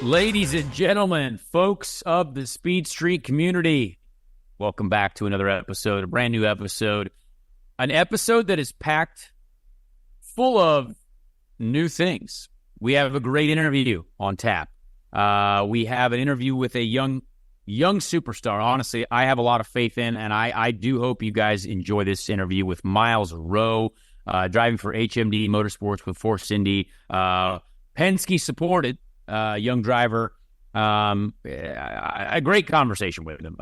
Ladies and gentlemen, folks of the Speed Street community, welcome back to another episode, a brand new episode. An episode that is packed full of new things. We have a great interview on tap. We have an interview with a young superstar. Honestly, I have a lot of faith in, and I do hope you guys enjoy this interview with Myles Rowe, driving for HMD Motorsports with Force Indy. Penske supported. Young driver, a great conversation with him.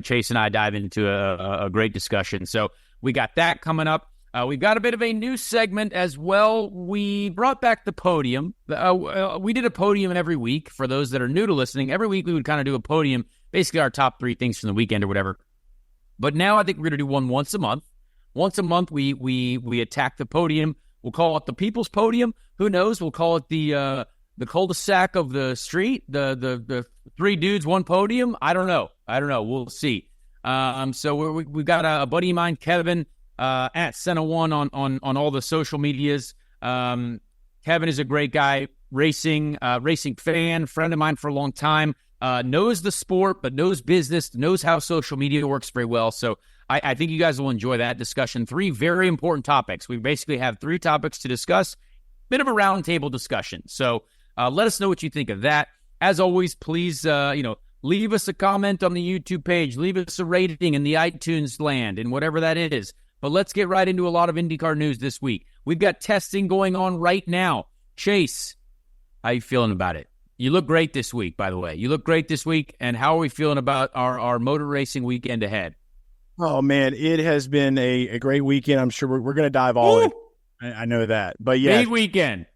Chase and I dive into a great discussion. So we got that coming up. We've got a bit of a new segment as well. We brought back the podium. We did a podium every week. For those that are new to listening, every week we would kind of do a podium, basically our top 3 things from the weekend or whatever. But now I think we're going to do one once a month. Once a month, we attack the podium. We'll call it the People's Podium. Who knows? We'll call it the cul-de-sac of the street, the 3 dudes, 1 podium. I don't know. We'll see. So we've got a buddy of mine, Kevin, at Senna1 on all the social medias. Kevin is a great guy, racing fan, friend of mine for a long time, knows the sport, but knows business, knows how social media works very well. So I think you guys will enjoy that discussion. 3 very important topics. We basically have 3 topics to discuss, bit of a roundtable discussion. So let us know what you think of that. As always, please, leave us a comment on the YouTube page. Leave us a rating in the iTunes land and whatever that is. But let's get right into a lot of IndyCar news this week. We've got testing going on right now. Chase, how you feeling about it? You look great this week, by the way. You look great this week. And how are we feeling about our motor racing weekend ahead? Oh, man, it has been a great weekend. I'm sure we're going to dive all in. I know that. But yeah. Big weekend.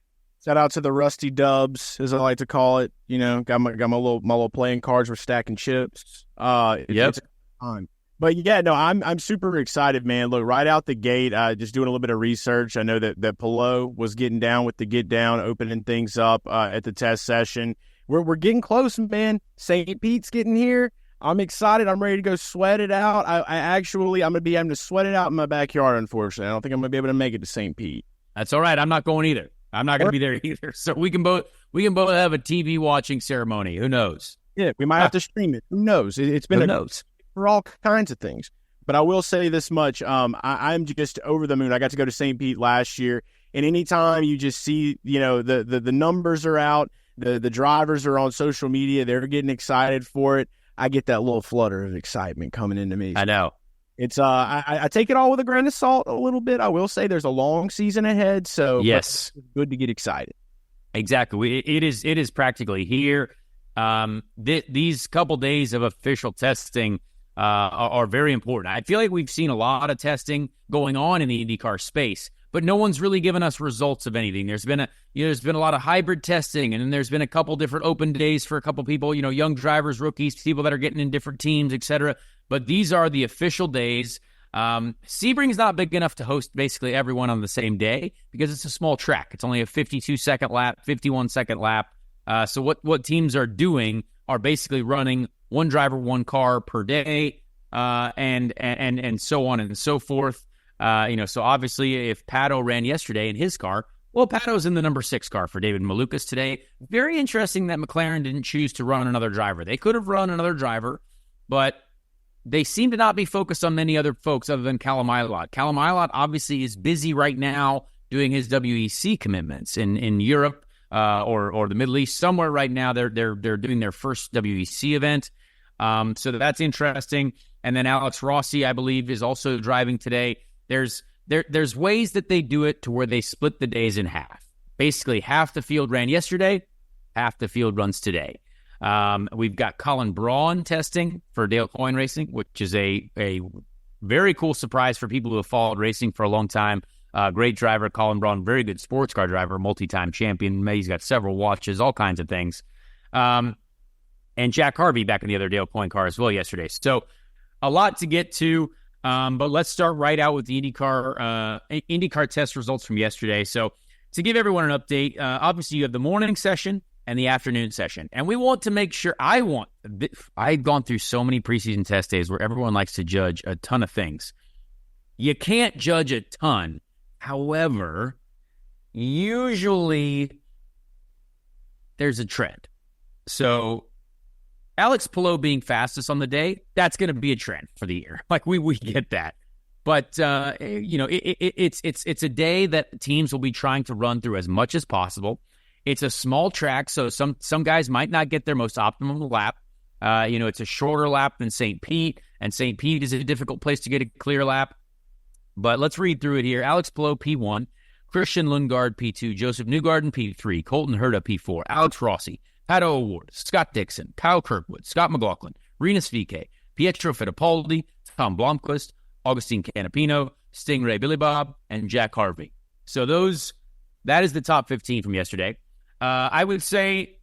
Shout out to the Rusty Dubs, as I like to call it. You know, got my little playing cards. We're stacking chips. It's a time. But yeah, no, I'm super excited, man. Look, right out the gate, just doing a little bit of research. I know that Pelot was getting down with the get down, opening things up at the test session. We're getting close, man. St. Pete's getting here. I'm excited. I'm ready to go sweat it out. I'm going to be having to sweat it out in my backyard. Unfortunately, I don't think I'm going to be able to make it to St. Pete. That's all right. I'm not going either. I'm not going to be there either. So we can both have a TV watching ceremony. Who knows? Yeah, we might have to stream it. Who knows? It's been for all kinds of things. But I will say this much. I'm just over the moon. I got to go to St. Pete last year, and anytime you just see, the numbers are out, the drivers are on social media, they're getting excited for it. I get that little flutter of excitement coming into me. I know. It's I take it all with a grain of salt a little bit. I will say there's a long season ahead, so yes, it's good to get excited. Exactly. It is practically here. These couple days of official testing are very important. I feel like we've seen a lot of testing going on in the IndyCar space, but no one's really given us results of anything. There's been a lot of hybrid testing, and then there's been a couple different open days for a couple people, young drivers, rookies, people that are getting in different teams, etc. But these are the official days. Sebring's not big enough to host basically everyone on the same day because it's a small track. It's only a 52-second lap, 51-second lap. So what teams are doing are basically running 1 driver, 1 car per day, and so on and so forth. So obviously if Pato ran yesterday in his car, well, Pato's in the number 6 car for David Malukas today. Very interesting that McLaren didn't choose to run another driver. They could have run another driver, but they seem to not be focused on many other folks other than Callum Ilott. Callum Ilott obviously is busy right now doing his WEC commitments in Europe or the Middle East. Somewhere right now they're doing their first WEC event. So that's interesting. And then Alex Rossi, I believe, is also driving today. There's ways that they do it to where they split the days in half. Basically, half the field ran yesterday, half the field runs today. We've got Colin Braun testing for Dale Coyne Racing, which is a very cool surprise for people who have followed racing for a long time. Great driver, Colin Braun, very good sports car driver, multi-time champion. He's got several watches, all kinds of things. And Jack Harvey back in the other Dale Coyne car as well yesterday. So a lot to get to, but let's start right out with the IndyCar test results from yesterday. So to give everyone an update, obviously you have the morning session and the afternoon session. And we want to make sure, I've gone through so many preseason test days where everyone likes to judge a ton of things. You can't judge a ton. However, usually there's a trend. So Alex Palou being fastest on the day, that's going to be a trend for the year. Like we get that. But, it's a day that teams will be trying to run through as much as possible. It's a small track, so some guys might not get their most optimum lap. It's a shorter lap than St. Pete, and St. Pete is a difficult place to get a clear lap. But let's read through it here. Alex Palou, P1. Christian Lundgaard, P2. Joseph Newgarden, P3. Colton Herta, P4. Alex Rossi, Pato O'Ward, Scott Dixon, Kyle Kirkwood, Scott McLaughlin, Rinus VeeKay, Pietro Fittipaldi, Tom Blomqvist, Augustine Canapino, Stingray Billy Bob, and Jack Harvey. So that is the top 15 from yesterday. I would say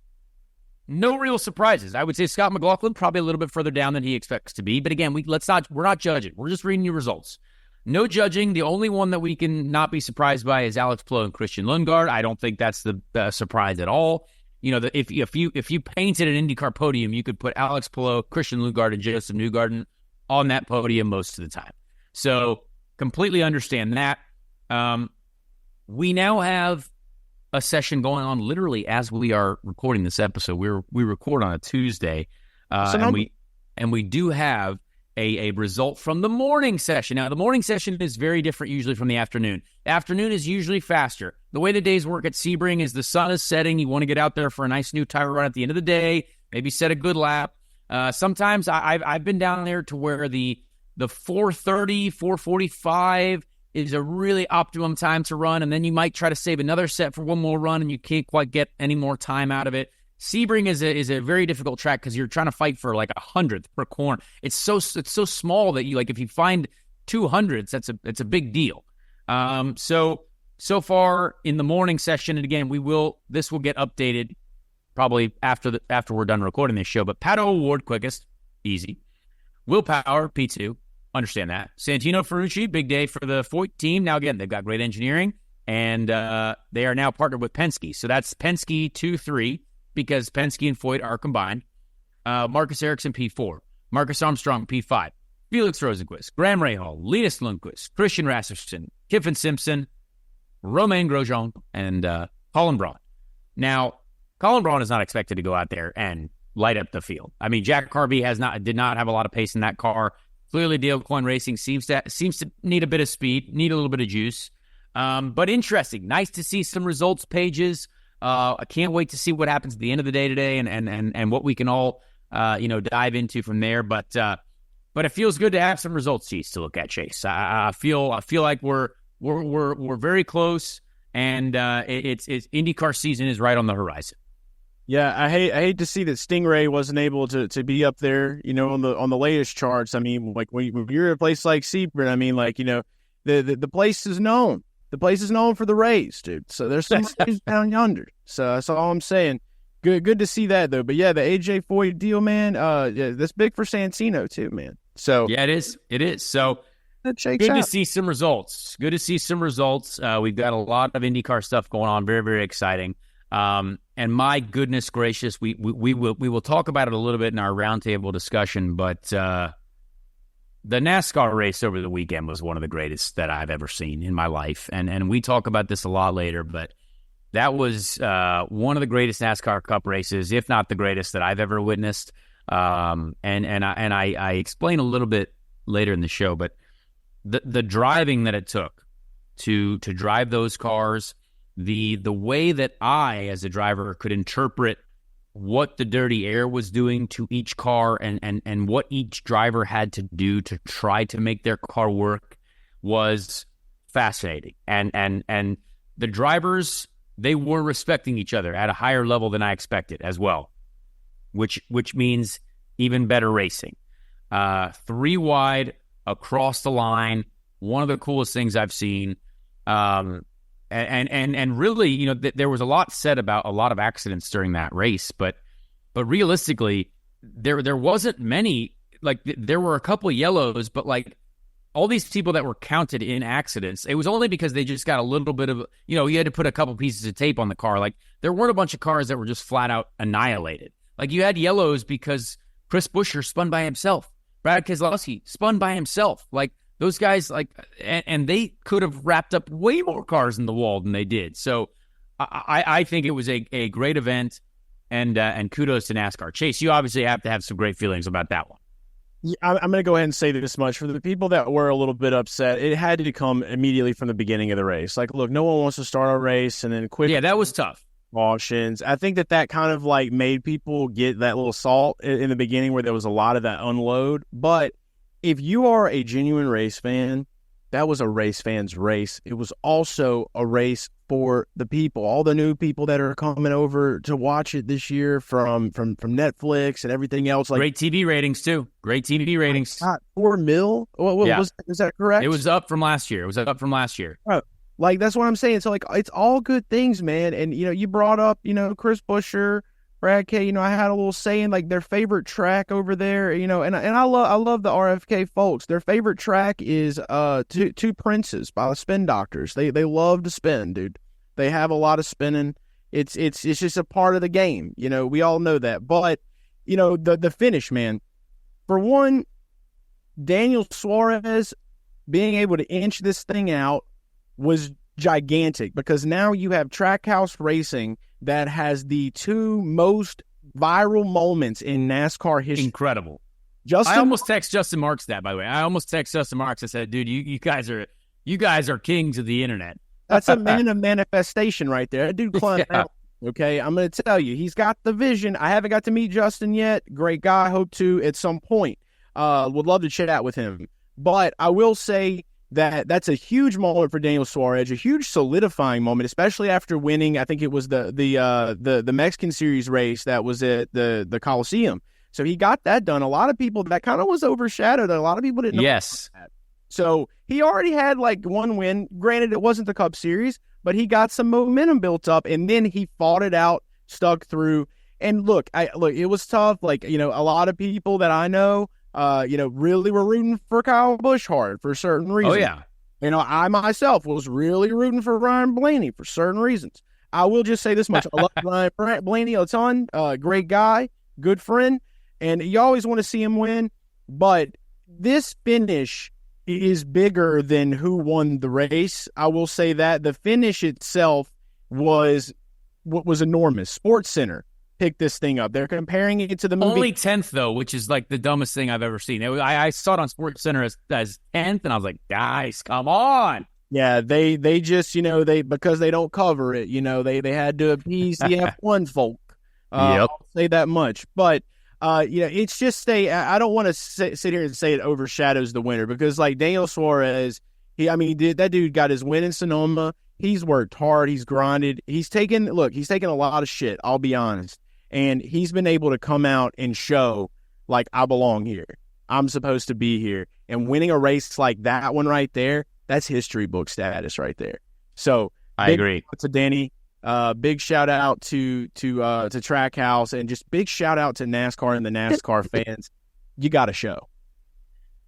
no real surprises. I would say Scott McLaughlin probably a little bit further down than he expects to be. But again, we're not judging. We're just reading you results. No judging. The only one that we can not be surprised by is Alex Palou and Christian Lundgaard. I don't think that's the surprise at all. If you painted an IndyCar podium, you could put Alex Palou, Christian Lundgaard, and Joseph Newgarden on that podium most of the time. So completely understand that. We now have a session going on literally as we are recording this episode. We record on a Tuesday, and we do have a result from the morning session. Now, the morning session is very different usually from the afternoon. The afternoon is usually faster. The way the days work at Sebring is the sun is setting. You want to get out there for a nice new tire run at the end of the day, maybe set a good lap. Sometimes I've been down there to where the 4:30, 4:45 is a really optimum time to run, and then you might try to save another set for one more run, and you can't quite get any more time out of it. Sebring is a very difficult track because you're trying to fight for like 100th per corner. It's so small that you if you find 200s, it's a big deal. So far in the morning session, and again this will get updated probably after we're done recording this show. But Pato O'Ward quickest, easy. Will Power P2, understand that. Santino Ferrucci, big day for the Foyt team. Now again, they've got great engineering, and they are now partnered with Penske. So that's Penske 2-3. Because Penske and Foyt are combined. Marcus Ericsson, P4. Marcus Armstrong, P5. Felix Rosenquist, Graham Rahal, Linus Lundqvist, Christian Rasmussen, Kiffin Simpson, Romain Grosjean, and Colin Braun. Now, Colin Braun is not expected to go out there and light up the field. I mean, Jack Harvey did not have a lot of pace in that car. Clearly, Dale Coyne Racing seems to need a bit of speed, need a little bit of juice. But interesting. Nice to see some results pages. I can't wait to see what happens at the end of the day today and what we can all, dive into from there. But it feels good to have some results to look at, Chase. I feel like we're very close, and it's IndyCar season is right on the horizon. Yeah, I hate to see that Stingray wasn't able to be up there, on the latest charts. I mean, like when you're at a place like Sebring, I mean, like, the place is known. The place is known for the Rays, dude. So there's some Rays down yonder. So that's all I'm saying. Good to see that, though. But yeah, the AJ Foyt deal, man, that's big for Santino too, man. So yeah, it is. So good to see some results. We've got a lot of IndyCar stuff going on. Very, very exciting. And my goodness gracious, we will talk about it a little bit in our roundtable discussion, but the NASCAR race over the weekend was one of the greatest that I've ever seen in my life. And we talk about this a lot later, but that was one of the greatest NASCAR Cup races, if not the greatest that I've ever witnessed. And I explain a little bit later in the show, but the driving that it took to drive those cars, the way that I, as a driver, could interpret what the dirty air was doing to each car and what each driver had to do to try to make their car work was fascinating. And the drivers, they were respecting each other at a higher level than I expected as well, which means even better racing. 3 wide across the line, one of the coolest things I've seen. And really, there was a lot said about a lot of accidents during that race, but realistically, there wasn't many. Like, there were a couple of yellows, but like all these people that were counted in accidents, it was only because they just got a little bit of, you had to put a couple pieces of tape on the car. Like, there weren't a bunch of cars that were just flat out annihilated. Like, you had yellows because Chris Buescher spun by himself, Brad Keselowski spun by himself. Like, those guys, and they could have wrapped up way more cars in the wall than they did. So I think it was a great event. and kudos to NASCAR. Chase, you obviously have to have some great feelings about that one. Yeah, I'm going to go ahead and say this much. For the people that were a little bit upset, it had to come immediately from the beginning of the race. Like, look, no one wants to start a race and then quit. Yeah, that was tough. Cautions. I think that kind of like made people get that little salt in the beginning where there was a lot of that unload. But if you are a genuine race fan, that was a race fan's race. It was also a race for the people, all the new people that are coming over to watch it this year from Netflix and everything else. Like, great TV ratings too. Great TV ratings. 4 mil. Is that correct? It was up from last year. Oh, like, that's what I'm saying. So, like, it's all good things, man. And, you brought up, Chris Buescher, Brad K. I had a little saying, like, their favorite track over there, and I love the RFK folks. Their favorite track is Two Princes by the Spin Doctors. They love to spin, dude. They have a lot of spinning. It's just a part of the game. We all know that. But, the finish, man. For one, Daniel Suarez being able to inch this thing out was gigantic, because now you have Trackhouse Racing that has the two most viral moments in NASCAR history. Incredible. I almost text Justin Marks that, by the way. I said, dude, you guys are kings of the internet. That's a man of manifestation right there. That dude climbed out. Okay, I'm going to tell you, he's got the vision. I haven't got to meet Justin yet. Great guy. Hope to at some point. Would love to chat out with him. But I will say that's a huge moment for Daniel Suarez, a huge solidifying moment, especially after winning. I think it was the Mexican Series race that was at the Coliseum. So he got that done. A lot of people, that kind of was overshadowed. A lot of people didn't know. Yes. That. So he already had like one win. Granted, it wasn't the Cup Series, but he got some momentum built up, and then he fought it out, stuck through. And look, it was tough. Like, a lot of people that I know, really were rooting for Kyle Busch hard for certain reasons. Oh, yeah. I myself was really rooting for Ryan Blaney for certain reasons. I will just say this much. I love Ryan Blaney a ton. Great guy, good friend, and you always want to see him win. But this finish is bigger than who won the race. I will say that the finish itself was enormous. SportsCenter pick this thing up. They're comparing it to the movie. Only 10th, though, which is like the dumbest thing I've ever seen. I saw it on SportsCenter as 10th, and I was like, guys, come on. Yeah, they just, because they don't cover it, they had to appease the F1 folk. Yep. I'll say that much. But, it's just I don't want to sit here and say it overshadows the winner, because, like, Daniel Suarez, that dude got his win in Sonoma. He's worked hard. He's grinded. He's taken a lot of shit, I'll be honest. And he's been able to come out and show, like, I belong here. I'm supposed to be here. And winning a race like that one right there, that's history book status right there. So I agree. To Danny, big shout out to Trackhouse, and just big shout out to NASCAR and the NASCAR fans. You got a show.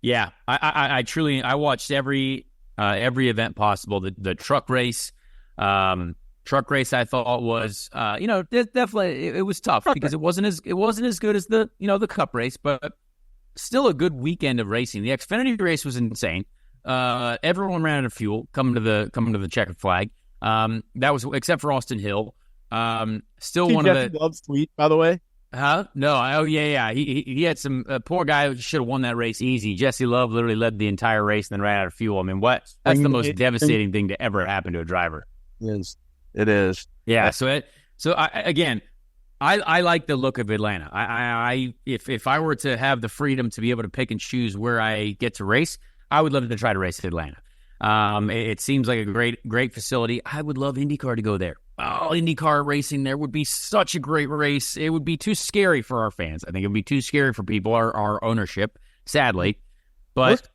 Yeah, I truly watched every event possible. The truck race. Truck race, I thought was, definitely it was tough because it wasn't as good as the Cup race, but still a good weekend of racing. The Xfinity race was insane. Everyone ran out of fuel coming to the checkered flag. That was, except for Austin Hill. Still one of the Love's tweet, by the way. Huh? No. Oh yeah. He had some poor guy who should have won that race easy. Jesse Love literally led the entire race and then ran out of fuel. I mean, that's the most devastating thing to ever happen to a driver. It is. Yeah. I like the look of Atlanta. If I were to have the freedom to be able to pick and choose where I get to race, I would love to try to race at Atlanta. It seems like a great facility. I would love IndyCar to go there. Oh, IndyCar racing there would be such a great race. It would be too scary for our fans. I think it would be too scary for people, our ownership, sadly. But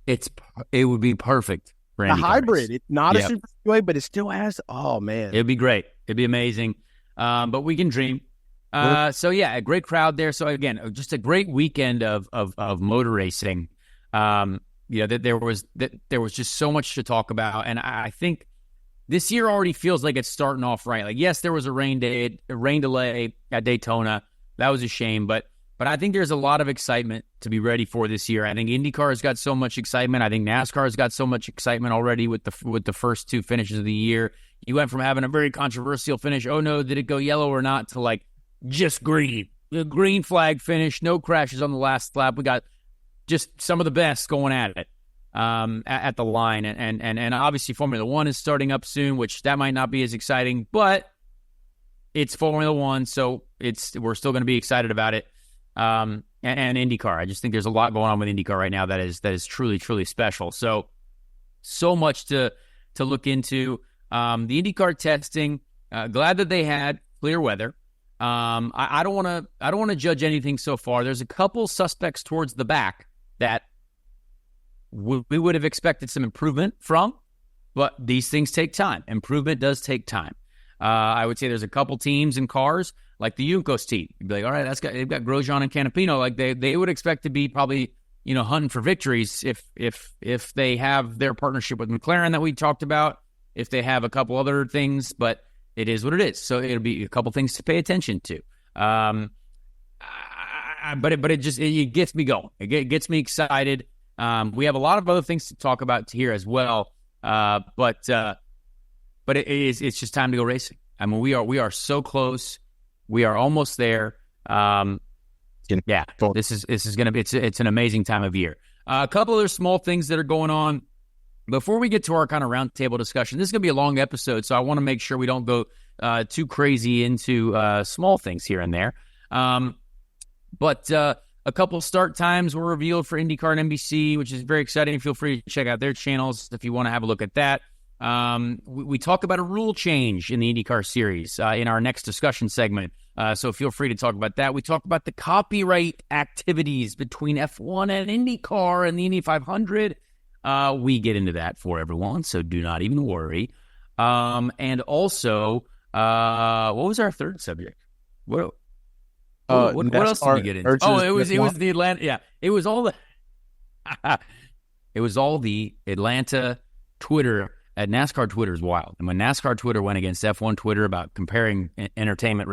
it would be perfect for IndyCar. A hybrid. It's not a super speedway, but it still has. Oh man, it'd be great. It'd be amazing. But we can dream. So yeah, a great crowd there. So again, just a great weekend of motor racing. There was just so much to talk about, and I think this year already feels like it's starting off right. Like, yes, there was a rain delay at Daytona. That was a shame, but I think there's a lot of excitement to be ready for this year. I think IndyCar has got so much excitement. I think NASCAR has got so much excitement already with the first two finishes of the year. You went from having a very controversial finish, oh no, did it go yellow or not, to like just green. The green flag finish, no crashes on the last lap. We got just some of the best going at it at the line. And obviously Formula One is starting up soon, which that might not be as exciting, but it's Formula One, so we're still going to be excited about it. And IndyCar. I just think there's a lot going on with IndyCar right now that is truly, truly special. So much to look into. The IndyCar testing, glad that they had clear weather. I don't want to judge anything so far. There's a couple suspects towards the back that we would have expected some improvement from, but these things take time. Improvement does take time. I would say there's a couple teams and cars like the Juncos team. You'd be like, all right, they've got Grosjean and Canapino. Like they would expect to be probably, hunting for victories if they have their partnership with McLaren that we talked about, if they have a couple other things, but it is what it is. So it'll be a couple things to pay attention to. But it gets me going. It gets me excited. We have a lot of other things to talk about here as well. But it's just time to go racing. I mean, we are so close. We are almost there. This is going to be, it's an amazing time of year. A couple other small things that are going on before we get to our kind of roundtable discussion. This is going to be a long episode, so I want to make sure we don't go too crazy into small things here and there. But a couple start times were revealed for IndyCar and NBC, which is very exciting. Feel free to check out their channels if you want to have a look at that. We talk about a rule change in the IndyCar series in our next discussion segment, so feel free to talk about that. We talk about the copyright activities between F1 and IndyCar and the Indy 500. We get into that for everyone, so do not even worry. And also, what was our third subject? What else did we get into? It was the Atlanta. Yeah, it was all the Atlanta Twitter. At NASCAR Twitter is wild. And when NASCAR Twitter went against F1 Twitter about comparing the entertainment of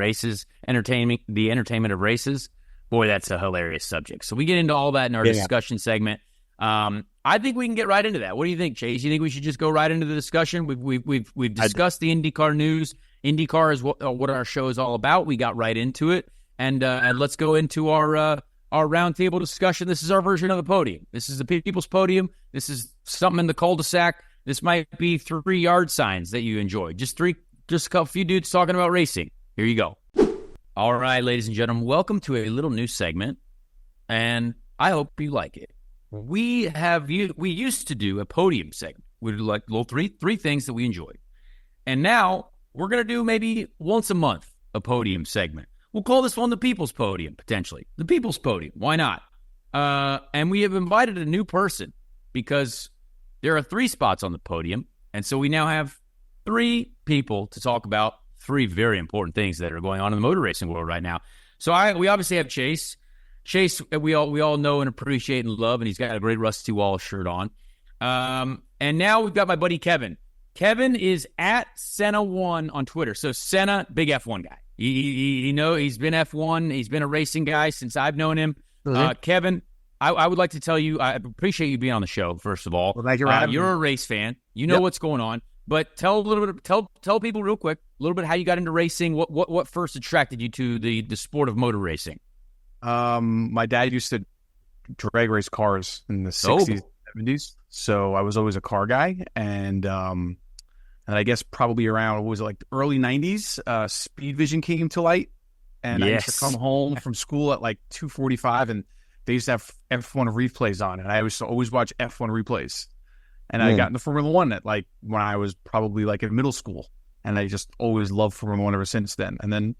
races, boy, that's a hilarious subject. So we get into all that in our discussion segment. I think we can get right into that. What do you think, Chase? You think we should just go right into the discussion? We've discussed the IndyCar news. IndyCar is what our show is all about. We got right into it, and let's go into our roundtable discussion. This is our version of the podium. This is the people's podium. This is something in the cul-de-sac. This might be 3 yard signs that you enjoy. Just a few dudes talking about racing. Here you go. All right, ladies and gentlemen, welcome to a little new segment, and I hope you like it. We used to do a podium segment. We'd do like little three things that we enjoyed, and now we're gonna do maybe once a month a podium segment. We'll call this one the People's Podium, potentially the People's Podium. Why not? And we have invited a new person because there are 3 spots on the podium, and so we now have 3 people to talk about 3 very important things that are going on in the motor racing world right now. So we obviously have Chase. Chase, we all know and appreciate and love, and he's got a great Rusty Wall shirt on. And now we've got my buddy Kevin. Kevin is at Senna1 on Twitter. So Senna, big F1 guy. He's been F1. He's been a racing guy since I've known him. Mm-hmm. Kevin, I would like to tell you, I appreciate you being on the show, first of all. Well, thank you for having me. You're a race fan. You know what's going on. But tell people real quick, a little bit how you got into racing, what first attracted you to the sport of motor racing? My dad used to drag race cars in the 60s, 70s. So I was always a car guy. And I guess probably around, what was it, like the early 90s, Speed Vision came to light. And I used to come home from school at like 2:45, and they used to have F1 replays on, and I used to always watch F1 replays. And I got into Formula One when I was probably like in middle school, and I just always loved Formula One ever since then. And then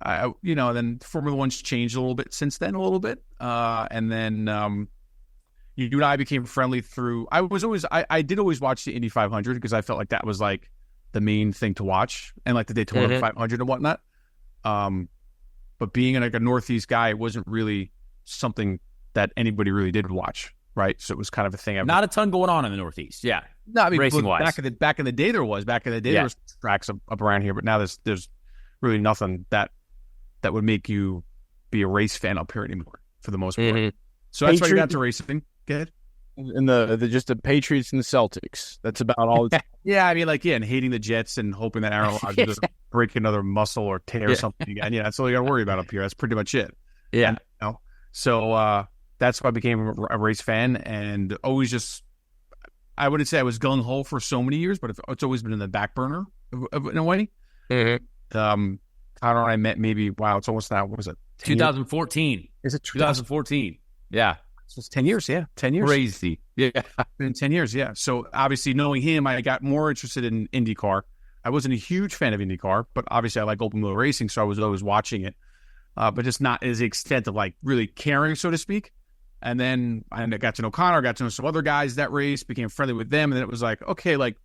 then Formula One's changed a little bit since then, and then you and I became friendly through. I did always watch the Indy 500 because I felt like that was like the main thing to watch, and like the Daytona 500 and whatnot. But being like a Northeast guy, it wasn't really something that anybody really did watch, right? So it was kind of a thing. Not a ton going on in the Northeast, yeah. No, I mean, racing-wise. Back in the day there was. Back in the day there was tracks up around here, but now there's really nothing that would make you be a race fan up here anymore, for the most part. Mm-hmm. So that's why you got to racing. Go ahead. And the Patriots and the Celtics. That's about all. Yeah, I mean, and hating the Jets and hoping that Aaron Rodgers break another muscle or tear something again. Yeah, that's all you got to worry about up here. That's pretty much it. Yeah. And, so that's why I became a race fan, and always just, I wouldn't say I was gung ho for so many years, but it's always been in the back burner in a way. Mm-hmm. Connor and I met maybe, it's almost now, what was it? 2014. Is it 2014? Yeah. So it's 10 years. Yeah. 10 years. Crazy. Yeah. Been 10 years. Yeah. So obviously knowing him, I got more interested in IndyCar. I wasn't a huge fan of IndyCar, but obviously I like open wheel racing. So I was always watching it, but just not as the extent of like really caring, so to speak. And then I got to know Connor, got to know some other guys that race, became friendly with them. And then it was like, okay, like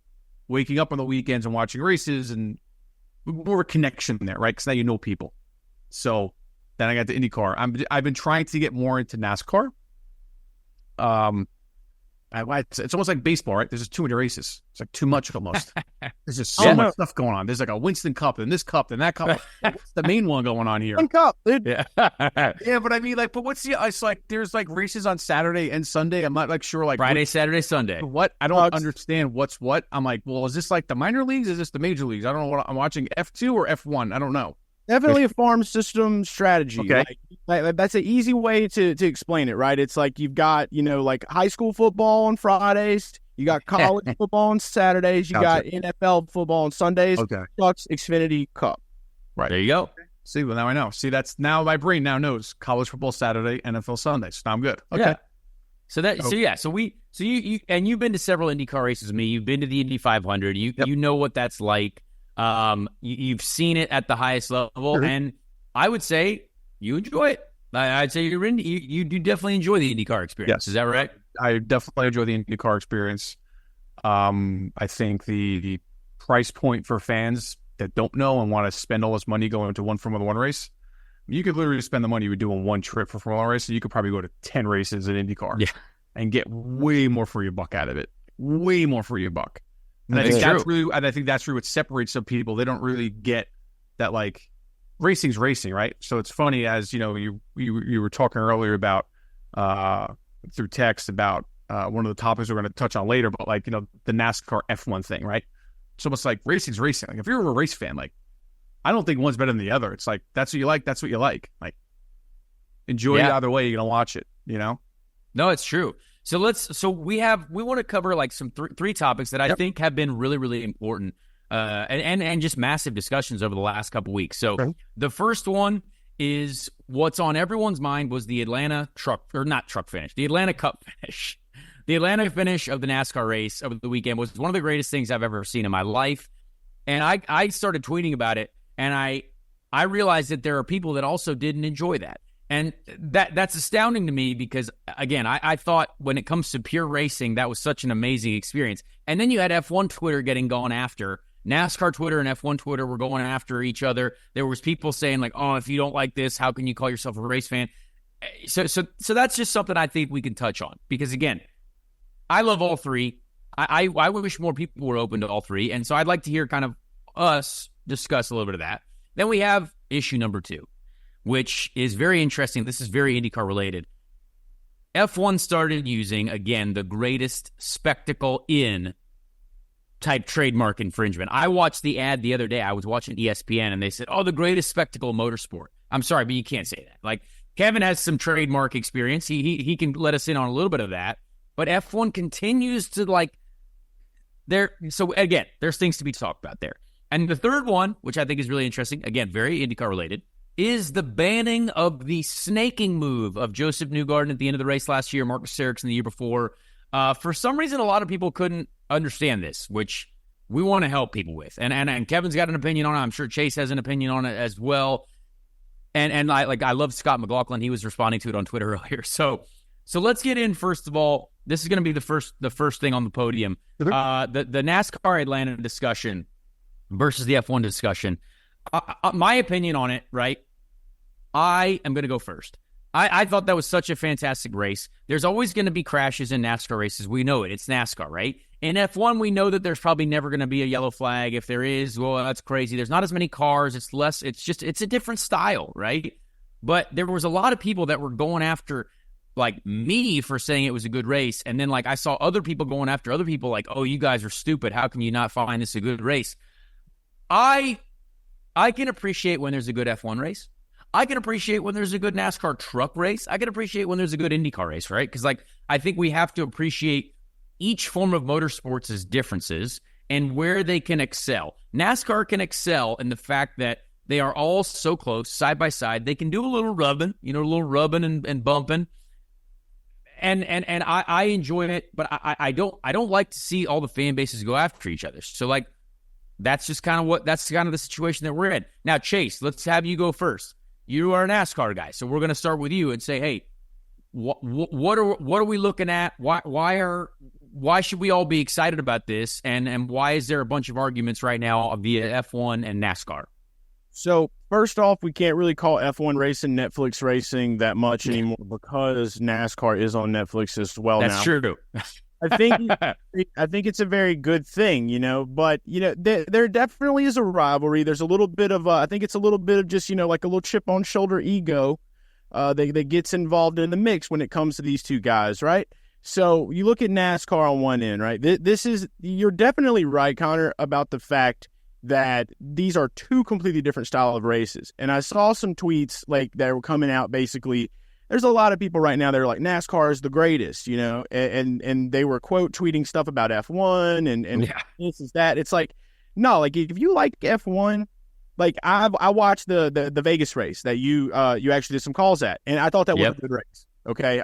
waking up on the weekends and watching races and more of a connection there, right? Because now you know people. So then I got to IndyCar. I've been trying to get more into NASCAR. It's almost like baseball, right? There's just too many races. It's like too much almost. There's just so much stuff going on. There's like a Winston Cup and this cup and that cup. What's the main one going on here? One cup, dude. Yeah. Yeah, but I mean, like, but what's it's like, there's like races on Saturday and Sunday. I'm not like sure, like Friday, Saturday, Sunday. What? I don't understand what's what. I'm like, well, is this like the minor leagues? Is this the major leagues? I don't know what I'm watching. F2 or F1? I don't know. Definitely a farm system strategy. Okay. Like, that's an easy way to explain it, right? It's like you've got, like high school football on Fridays. You got college football on Saturdays. You got NFL football on Sundays. Okay. Bucks Xfinity Cup. Right. There you go. See, well, now I know. See, that's now my brain now knows college football Saturday, NFL Sundays. Now I'm good. Okay. Yeah. So you and you've been to several IndyCar races with me. You've been to the Indy 500. You know what that's like. You've seen it at the highest level, and I would say you enjoy it. I'd say you do definitely enjoy the IndyCar experience. Yes. Is that right? I definitely enjoy the IndyCar experience. I think the price point for fans that don't know and want to spend all this money going to one Formula One race, you could literally spend the money you would do on one trip for Formula One race, and you could probably go to 10 races in IndyCar and get way more for your buck out of it. Way more for your buck. And I think that's really what separates some people. They don't really get that, like, racing's racing, right? So it's funny, as you were talking earlier about through text about one of the topics we're going to touch on later, but like the NASCAR F1 thing, right? It's almost like racing's racing. Like if you're a race fan, like I don't think one's better than the other. It's like that's what you like, that's what you like. Like enjoy it either way. You're gonna watch it. No, it's true. So we want to cover like some three topics that I think have been really, really important and just massive discussions over the last couple weeks. So the first one is what's on everyone's mind was the Atlanta the Atlanta Cup finish. The Atlanta finish of the NASCAR race over the weekend was one of the greatest things I've ever seen in my life. And I started tweeting about it, and I realized that there are people that also didn't enjoy that. And that's astounding to me because, again, I thought when it comes to pure racing, that was such an amazing experience. And then you had F1 Twitter getting gone after. NASCAR Twitter and F1 Twitter were going after each other. There was people saying like, oh, if you don't like this, how can you call yourself a race fan? So that's just something I think we can touch on. Because, again, I love all three. I wish more people were open to all three. And so I'd like to hear kind of us discuss a little bit of that. Then we have issue number 2, which is very interesting. This is very IndyCar related. F1 started using, again, the greatest spectacle in type trademark infringement. I watched the ad the other day. I was watching ESPN, and they said, oh, the greatest spectacle motorsport. I'm sorry, but you can't say that. Like, Kevin has some trademark experience. He can let us in on a little bit of that. But F1 continues to, like, so, again, there's things to be talked about there. And the third one, which I think is really interesting, again, very IndyCar related, is the banning of the snaking move of Joseph Newgarden at the end of the race last year, Marcus Ericsson the year before. For some reason, a lot of people couldn't understand this, which we want to help people with. And Kevin's got an opinion on it. I'm sure Chase has an opinion on it as well. And I love Scott McLaughlin. He was responding to it on Twitter earlier. So let's get in, first of all. This is going to be the first thing on the podium. The NASCAR Atlanta discussion versus the F1 discussion. My opinion on it, right? I am going to go first. I thought that was such a fantastic race. There's always going to be crashes in NASCAR races. We know it. It's NASCAR, right? In F1, we know that there's probably never going to be a yellow flag. If there is, well, that's crazy. There's not as many cars. It's a different style, right? But there was a lot of people that were going after like me for saying it was a good race. And then like I saw other people going after other people like, oh, you guys are stupid. How can you not find this a good race? I I can appreciate when there's a good F1 race. I can appreciate when there's a good NASCAR truck race. I can appreciate when there's a good IndyCar race, right? Because, like, I think we have to appreciate each form of motorsports' differences and where they can excel. NASCAR can excel in the fact that they are all so close, side by side. They can do a little rubbing, and bumping. And I enjoy it, but I don't like to see all the fan bases go after each other. So, like, that's kind of the situation that we're in. Now, Chase, let's have you go first. You are a NASCAR guy, so we're going to start with you and say, hey, what are we looking at? Why should we all be excited about this? And why is there a bunch of arguments right now via F1 and NASCAR? So first off, we can't really call F1 racing Netflix racing that much anymore because NASCAR is on Netflix as well. That's true. I think it's a very good thing, but there definitely is a rivalry. There's a little bit of I think it's a little bit of just like a little chip on shoulder ego that gets involved in the mix when it comes to these two guys, right? So you look at NASCAR on one end, right? You're definitely right, Connor, about the fact that these are two completely different style of races. And I saw some tweets like that were coming out basically. There's a lot of people right now that are like, NASCAR is the greatest, and they were quote tweeting stuff about F1 and this is that. It's like, no, like if you like F1, like I watched the Vegas race that you actually did some calls at, and I thought that was a good race. Okay.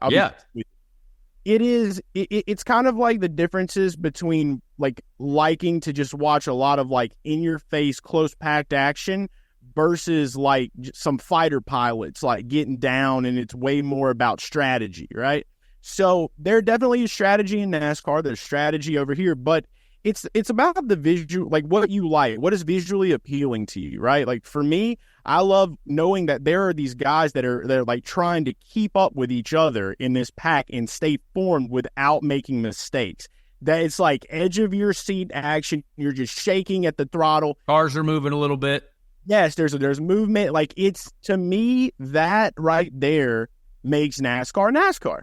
It's kind of like the differences between like liking to just watch a lot of like in your face, close packed action versus like some fighter pilots like getting down, and it's way more about strategy, right? So there definitely is strategy in NASCAR. There's strategy over here, but it's about the visual, like what you like, what is visually appealing to you, right? Like for me, I love knowing that there are these guys that are like trying to keep up with each other in this pack and stay formed without making mistakes. That it's like edge of your seat action. You're just shaking at the throttle. Cars are moving a little bit. Yes, there's movement. Like it's, to me, that right there makes NASCAR.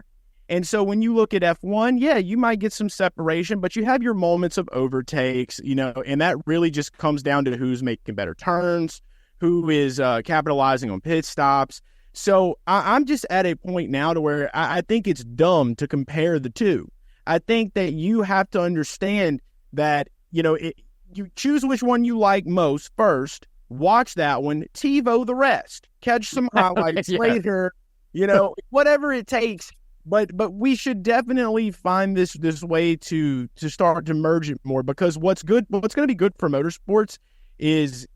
And so when you look at F1, yeah, you might get some separation, but you have your moments of overtakes, and that really just comes down to who's making better turns, who is capitalizing on pit stops. So I'm just at a point now to where I think it's dumb to compare the two. I think that you have to understand that, you choose which one you like most first, watch that one, TiVo the rest, catch some highlights later, whatever it takes. But we should definitely find this way to start to merge it more, because what's going to be good for motorsports is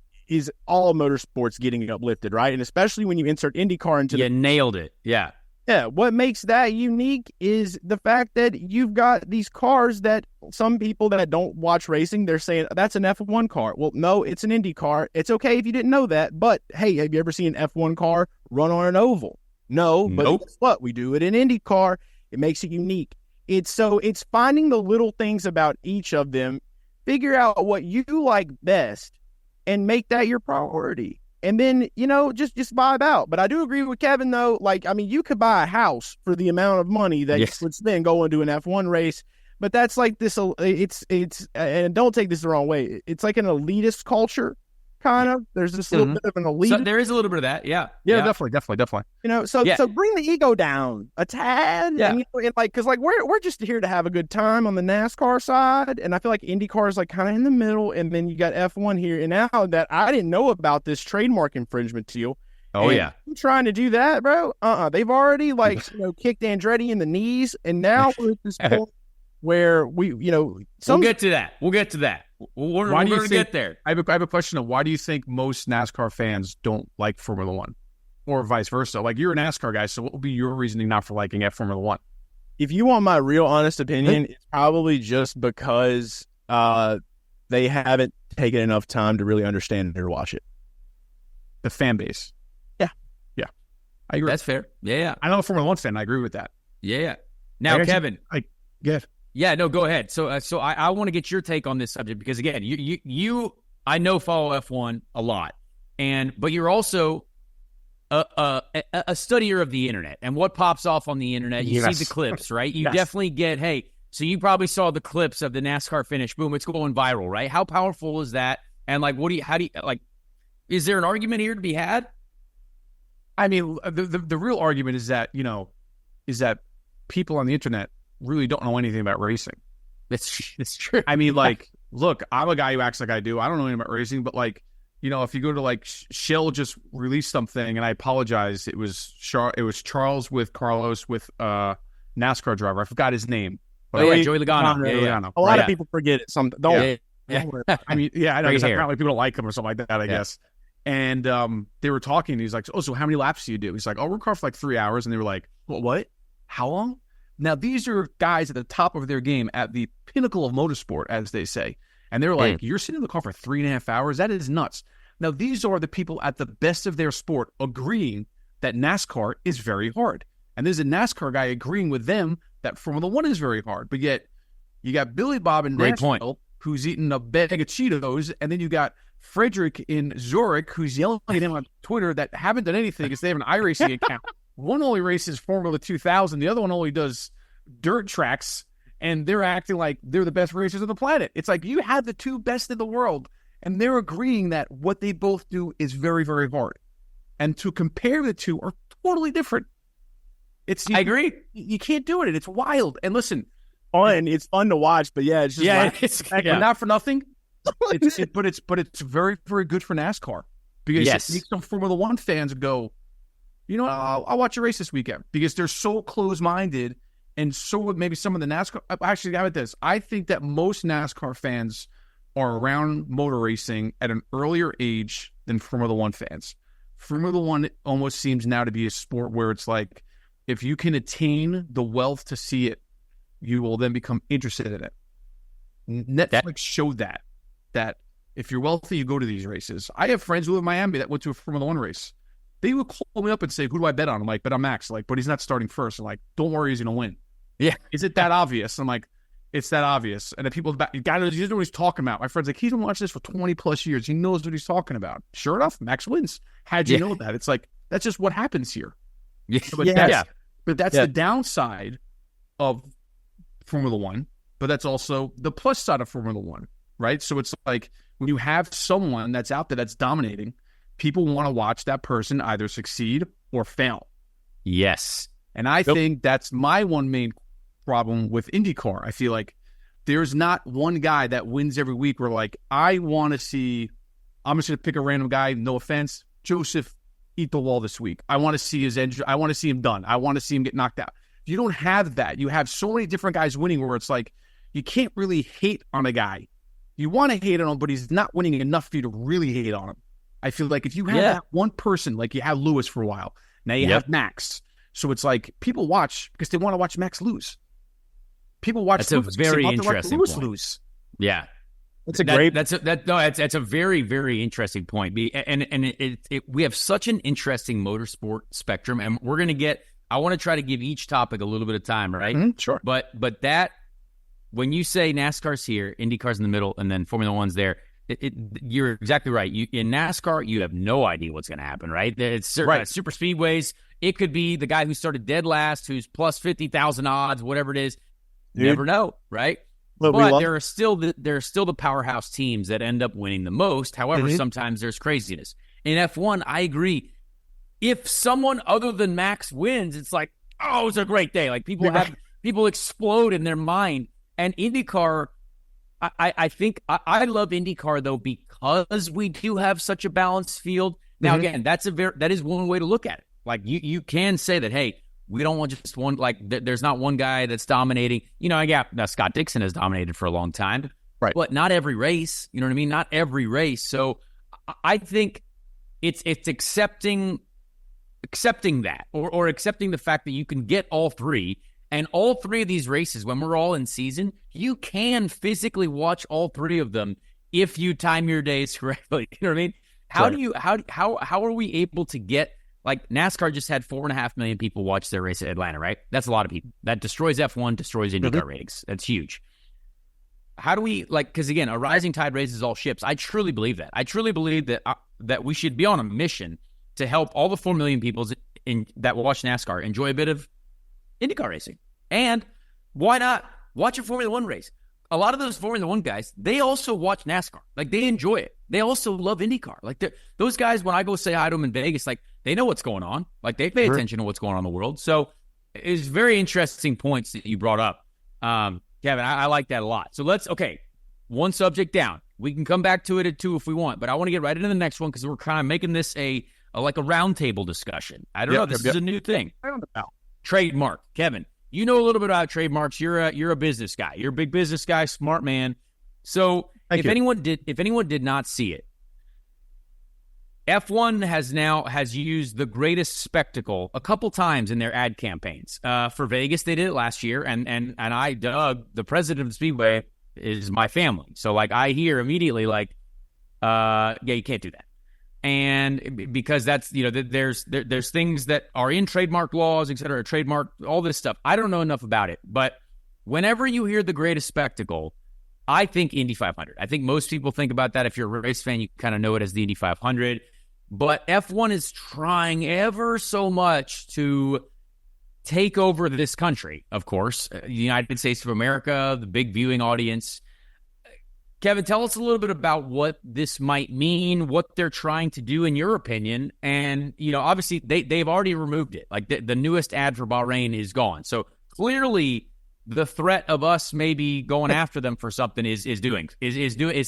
all motorsports getting uplifted, right? And especially when you insert IndyCar into nailed it. Yeah. Yeah, what makes that unique is the fact that you've got these cars that some people that don't watch racing, they're saying, that's an F1 car. Well, no, it's an Indy car. It's okay if you didn't know that, but hey, have you ever seen an F1 car run on an oval? No, but nope. Guess what? We do it in IndyCar. It makes it unique. It's finding the little things about each of them, figure out what you like best, and make that your priority. And then, just vibe out. But I do agree with Kevin, though. Like, I mean, you could buy a house for the amount of money that you would spend going to an F1 race. But that's like this, it's, and don't take this the wrong way. It's like an elitist culture, kind of. There's this little bit of an elite. So there is a little bit of that, yeah. Yeah, definitely. So bring the ego down a tad. Yeah. And, because we're just here to have a good time on the NASCAR side, and I feel like IndyCar is like kind of in the middle, and then you got F1 here. And now that I didn't know about this trademark infringement deal. Oh yeah, I'm trying to do that, bro. They've already kicked Andretti in the knees, and now we're at this point where we'll get to that. We're going to get there. I have a question of why do you think most NASCAR fans don't like Formula One, or vice versa? Like, you're a NASCAR guy, so what would be your reasoning not for liking Formula One? If you want my real honest opinion, it's probably just because they haven't taken enough time to really understand it or watch it. The fan base. Yeah. I agree. That's fair. Yeah. I know a Formula One fan. I agree with that. Yeah. Now, Kevin. Yeah, no, go ahead. So I want to get your take on this subject, because again, you I know follow F1 a lot, but you're also a studier of the internet and what pops off on the internet. You see the clips, right? You definitely get, hey, so you probably saw the clips of the NASCAR finish. Boom, it's going viral, right? How powerful is that? And like, how do you Is there an argument here to be had? I mean, the real argument is that, people on the internet really don't know anything about racing. It's true. I mean, like, look, I'm a guy who acts like I do. I don't know anything about racing, but like, if you go to like Shell just released something, and I apologize, it was Charles with Carlos with NASCAR driver. I forgot his name. But Joey Logano. Yeah. A lot of people forget it. Don't worry. I mean, I know, because apparently people don't like him or something like that, I guess. And they were talking. He's like, "Oh, so how many laps do you do?" He's like, "Oh, we're car for like 3 hours." And they were like, "What? How long?" Now, these are guys at the top of their game, at the pinnacle of motorsport, as they say. And they're like, "You're sitting in the car for 3.5 hours? That is nuts." Now, these are the people at the best of their sport agreeing that NASCAR is very hard. And there's a NASCAR guy agreeing with them that Formula One is very hard. But yet, you got Billy Bob in Nashville, who's eating a bag of Cheetos, and then you got Frederick in Zurich, who's yelling at him on Twitter that haven't done anything because they have an iRacing account. One only races Formula 2000. The other one only does dirt tracks, and they're acting like they're the best racers on the planet. It's like you have the two best in the world, and they're agreeing that what they both do is very, very hard. And to compare the two are totally different. I agree. You can't do it. It's wild. And listen, it's fun to watch, but it's just not for nothing. But it's very, very good for NASCAR, because it makes some Formula One fans go, I'll watch a race this weekend, because they're so close-minded, and so maybe some of the NASCAR. Actually, how about this? I think that most NASCAR fans are around motor racing at an earlier age than Formula One fans. Formula One almost seems now to be a sport where it's like, if you can attain the wealth to see it, you will then become interested in it. Netflix showed that if you're wealthy, you go to these races. I have friends who live in Miami that went to a Formula One race. They would call me up and say, "Who do I bet on?" I'm like, "Bet on Max." Like, but he's not starting first. I'm like, "Don't worry, he's going to win." Yeah. Is it that obvious? I'm like, it's that obvious. And the people, the guy knows, he doesn't know what he's talking about. My friend's like, he's been watching this for 20 plus years. He knows what he's talking about. Sure enough, Max wins. How'd you know that? It's like, that's just what happens here. But that's the downside of Formula One, but that's also the plus side of Formula One, right? So it's like, when you have someone that's out there that's dominating, people want to watch that person either succeed or fail. Yes. And I think that's my one main problem with IndyCar. I feel like there's not one guy that wins every week where, like, I want to see, I'm just going to pick a random guy, no offense, Joseph eat the wall this week. I want to see his engine. I want to see him done. I want to see him get knocked out. You don't have that. You have so many different guys winning where it's like, you can't really hate on a guy. You want to hate on him, but he's not winning enough for you to really hate on him. I feel like if you have that one person, like you had Lewis for a while, now you have Max. So it's like, people watch because they want to watch Max lose. People watch. That's Lewis a very interesting Lewis point. Lose. Yeah, that's a great. That's a very, very interesting point. And we have such an interesting motorsport spectrum, and we're gonna get. I want to try to give each topic a little bit of time, right? Mm-hmm, sure. But that, when you say NASCAR's here, IndyCar's in the middle, and then Formula One's there, you're exactly right. In NASCAR, you have no idea what's going to happen, right? It's super speedways. It could be the guy who started dead last, who's plus 50,000 odds, whatever it is. Dude. Never know, right? But there are still the powerhouse teams that end up winning the most. However, sometimes there's craziness. In F1, I agree. If someone other than Max wins, it's like, oh, it's a great day. Like, people explode in their mind. And IndyCar, I think I love IndyCar though, because we do have such a balanced field. Now, again, that is one way to look at it. Like, you can say that, hey, we don't want just one, like, there's not one guy that's dominating. Scott Dixon has dominated for a long time, right? But not every race, you know what I mean? Not every race. So I think it's accepting that, or accepting the fact that you can get all three. And all three of these races, when we're all in season, you can physically watch all three of them if you time your days correctly. You know what I mean? How are we able to get, like, NASCAR just had 4.5 million people watch their race at Atlanta, right? That's a lot of people. That destroys F1, destroys IndyCar ratings. That's huge. How do we, like, because again, a rising tide raises all ships. I truly believe that. I truly believe that we should be on a mission to help all the 4 million people that watch NASCAR enjoy a bit of IndyCar racing. And why not watch a Formula One race? A lot of those Formula One guys, they also watch NASCAR. Like, they enjoy it. they also love IndyCar. Like those guys, when I go say hi to them in Vegas, like they know what's going on. Like they pay attention to what's going on in the world. So it's very interesting points that you brought up. Kevin, I like that a lot. So one subject down. We can come back to it at 2 if we want, but I want to get right into the next one because we're kind of making this a roundtable discussion. I don't know. This is a new thing. Trademark. Kevin, you know a little bit about trademarks. You're a business guy. You're a big business guy, smart man. So if anyone did not see it, F1 has used the greatest spectacle a couple times in their ad campaigns. For Vegas, they did it last year, and I, Doug, the president of the Speedway, is my family. So like I hear immediately like, you can't do that. And because that's, there's things that are in trademark laws, et cetera, trademark, all this stuff. I don't know enough about it, but whenever you hear the greatest spectacle, I think Indy 500. I think most people think about that. If you're a race fan, you kind of know it as the Indy 500. But F1 is trying ever so much to take over this country, of course, the United States of America, the big viewing audience. Kevin, tell us a little bit about what this might mean, what they're trying to do in your opinion. And, obviously they've already removed it. Like the newest ad for Bahrain is gone. So clearly the threat of us maybe going after them for something is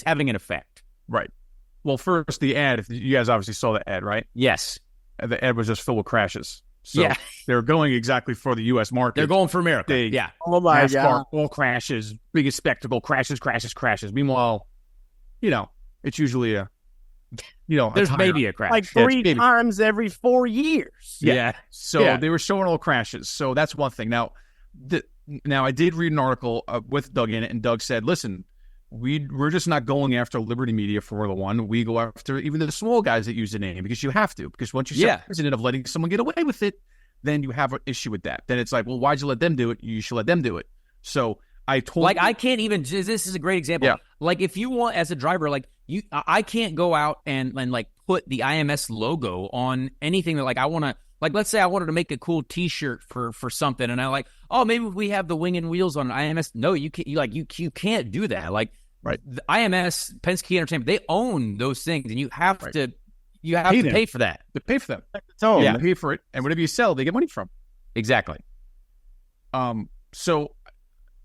having an effect. Right. Well, first, the ad, you guys obviously saw the ad, right? Yes. The ad was just filled with crashes. So they're going exactly for the U.S. market. They're going for America. Oh, my NASCAR, God. all crashes, biggest spectacle, crashes. Meanwhile, it's usually there's maybe a crash. Like 3 times every 4 years. Yeah. So they were showing all crashes. So that's one thing. Now I did read an article with Doug in it, and Doug said, listen, we're just not going after Liberty Media Formula One. We go after even the small guys that use the name because you have to. Because once you're president of letting someone get away with it, then you have an issue with that. Then it's like, well, why'd you let them do it? You should let them do it. So I can't even. This is a great example. Yeah. Like if you want as a driver, I can't go out and put the IMS logo on anything that I want to. Like, let's say I wanted to make a cool T-shirt for something, and I maybe we have the wing and wheels on IMS. No, you can't. You can't do that. Right. The IMS, Penske Entertainment, they own those things, and you have to pay for that. To pay for them. Yeah, pay for it, and whatever you sell, they get money from. Exactly. So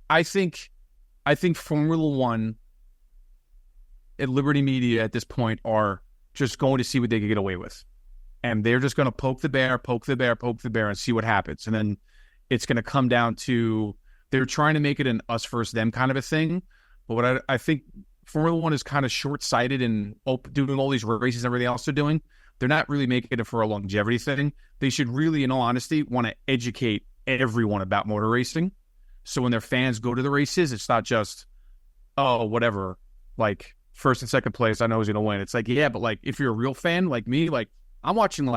I think Formula One and Liberty Media at this point are just going to see what they can get away with. And they're just going to poke the bear, and see what happens. And then it's going to come down to they're trying to make it an us versus them kind of a thing. But what I think Formula One is kind of short-sighted in doing all these races and everything else they're doing. They're not really making it for a longevity thing. They should really, in all honesty, want to educate everyone about motor racing. So when their fans go to the races, it's not just, whatever, like first and second place, I know who's going to win. It's like, yeah, but if you're a real fan like me, I'm watching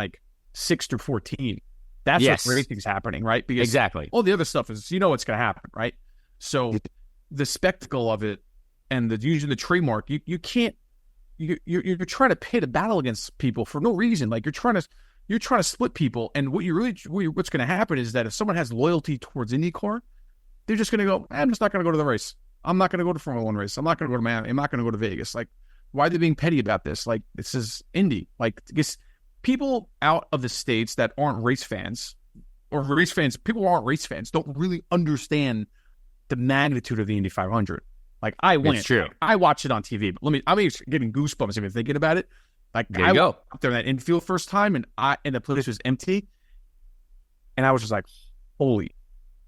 6 through 14. That's what racing's happening, right? Because exactly. All the other stuff is, what's going to happen, right? So the spectacle of it and using the trademark, you can't, you're trying to pit a battle against people for no reason. You're trying to split people. And what's going to happen is that if someone has loyalty towards IndyCar, they're just going to go, I'm just not going to go to the race. I'm not going to go to Formula One race. I'm not going to go to Miami. I'm not going to go to Vegas. Why are they being petty about this? This is Indy. Because people out of the States that aren't race fans or race fans, people who aren't race fans don't really understand the magnitude of the Indy 500. I went. It's true. I watched it on TV, but I'm getting goosebumps even thinking about it. There you go. Up there in that infield first time, and the place was empty, and I was just like, "Holy,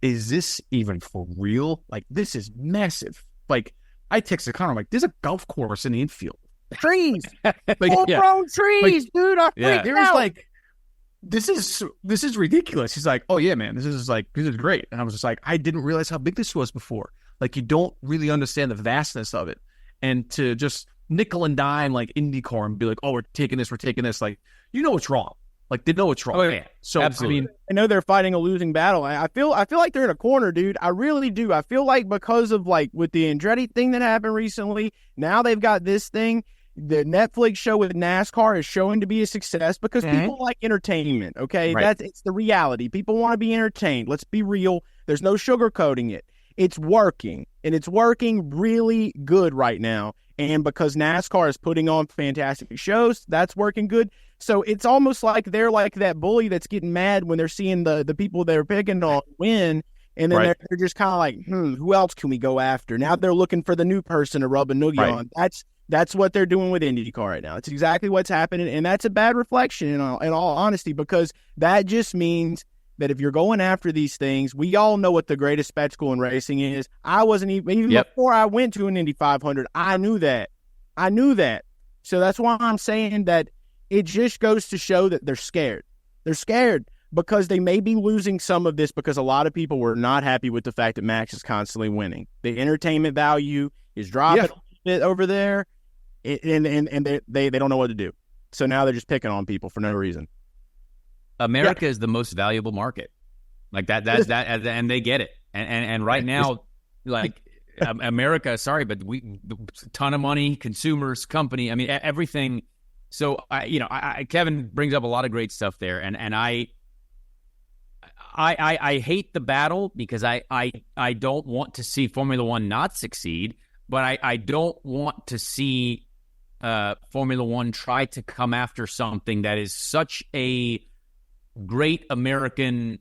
is this even for real? This is massive." I texted Connor, I'm like, "There's a golf course in the infield, trees, full-grown trees, dude." I freaked out. This is ridiculous. He's like, "Oh yeah, man, this is great." And I was just like, I didn't realize how big this was before. You don't really understand the vastness of it, and to just nickel and dime IndyCar and be like, "Oh, we're taking this. It's wrong." They know it's wrong. Oh yeah, so absolutely. I know they're fighting a losing battle. I feel like they're in a corner, dude. I really do. I feel like because of with the Andretti thing that happened recently, now they've got this thing. The Netflix show with NASCAR is showing to be a success because people like entertainment. Okay, right. It's the reality. People want to be entertained. Let's be real. There's no sugarcoating it. It's working, and it's working really good right now. And because NASCAR is putting on fantastic shows, that's working good. So it's almost like they're like that bully that's getting mad when they're seeing the people they're picking on win. And then they're just kind of like, who else can we go after? Now they're looking for the new person to rub a noogie on. That's what they're doing with IndyCar right now. It's exactly what's happening. And that's a bad reflection in all honesty, because that just means that if you're going after these things, we all know what the greatest spectacle in racing is. I wasn't even before I went to an Indy 500, I knew that. So that's why I'm saying that it just goes to show that they're scared. They're scared because they may be losing some of this because a lot of people were not happy with the fact that Max is constantly winning. The entertainment value is dropping a bit over there, and they don't know what to do. So now they're just picking on people for no reason. America is the most valuable market, like that, and they get it. And right now, like America, sorry, but a ton of money, consumers, company. I mean, everything. So Kevin brings up a lot of great stuff there, and I hate the battle because I don't want to see Formula One not succeed, but I don't want to see Formula One try to come after something that is such a great American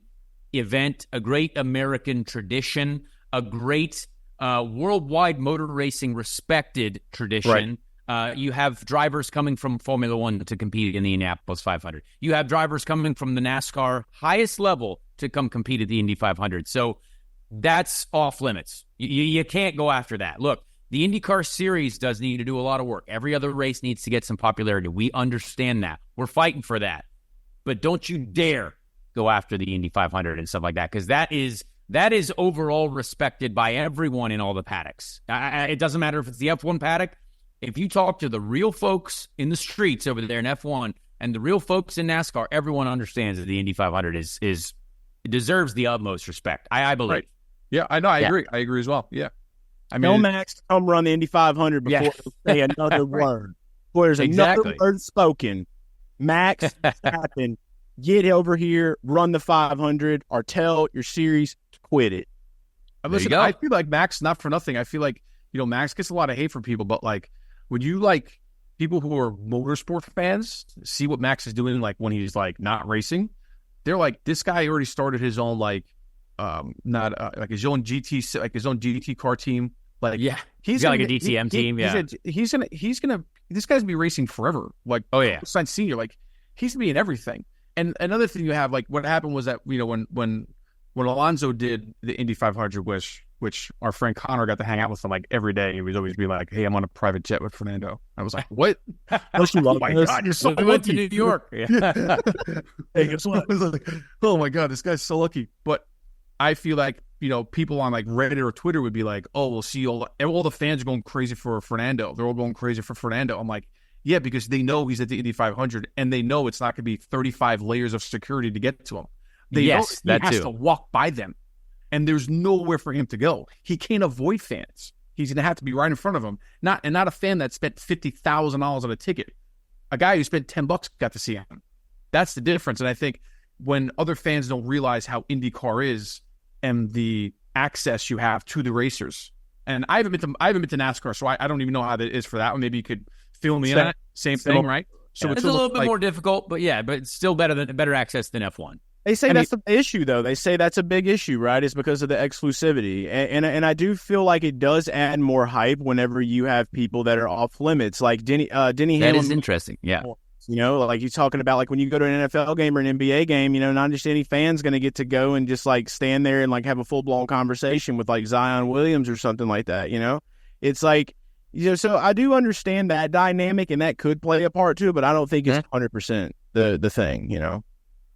event, a great American tradition, a great worldwide motor racing respected tradition. You have drivers coming from Formula One to compete in the Indianapolis 500. You have drivers coming from the NASCAR highest level to come compete at the Indy 500. So that's off limits. You can't go after that. Look, the IndyCar series does need to do a lot of work. Every other race needs to get some popularity. We understand that. We're fighting for that. But don't you dare go after the Indy 500 and stuff like that, because that is overall respected by everyone in all the paddocks. It doesn't matter if it's the F1 paddock. If you talk to the real folks in the streets over there in F1 and the real folks in NASCAR, everyone understands that the Indy 500 deserves the utmost respect. I believe. Right. Yeah, I know. I agree. I agree as well. Yeah. I mean, tell Max to come run the Indy 500 before they say another word. Before there's another word spoken. Max, happen. Get over here, run the 500, or tell your series to quit it. Listen, I feel like Max, not for nothing. I feel like, Max gets a lot of hate from people, but like, would you like people who are motorsport fans see what Max is doing, like when he's like not racing? They're like, this guy already started his own like his own GT car team. Like, he's got like a DTM team. He's gonna this guy's gonna be racing forever. Like, Sainz Senior, like he's gonna be in everything. And another thing you have, like what happened was that when Alonso did the Indy 500, which our friend Connor got to hang out with him like every day. He would always be like, "Hey, I'm on a private jet with Fernando." I was like, "What? Oh my God, you're so lucky." We went to New York. Hey, guess what? I was like, "Oh my God, this guy's so lucky." But I feel like people on like Reddit or Twitter would be like, "Oh, we'll see all the fans are going crazy for Fernando. They're all going crazy for Fernando." I'm like, yeah, because they know he's at the Indy 500, and they know it's not going to be 35 layers of security to get to him. They know he has to walk by them, and there's nowhere for him to go. He can't avoid fans. He's going to have to be right in front of them. Not a fan that spent $50,000 on a ticket. A guy who spent $10 got to see him. That's the difference. And I think when other fans don't realize how IndyCar is and the access you have to the racers, and I haven't been to NASCAR, so I don't even know how that is for that one. Maybe you could fill me in on it. Same thing, right? So it's a little bit more difficult, but it's still better access than F1. They say that's the issue, though. They say that's a big issue, right? It's because of the exclusivity. And I do feel like it does add more hype whenever you have people that are off limits. Like Denny Hamlin. That is interesting, yeah. Like you're talking about, like when you go to an NFL game or an NBA game, not just any fan's going to get to go and just like stand there and like have a full-blown conversation with like Zion Williams or something like that, It's like, so I do understand that dynamic, and that could play a part too, but I don't think it's 100% the thing,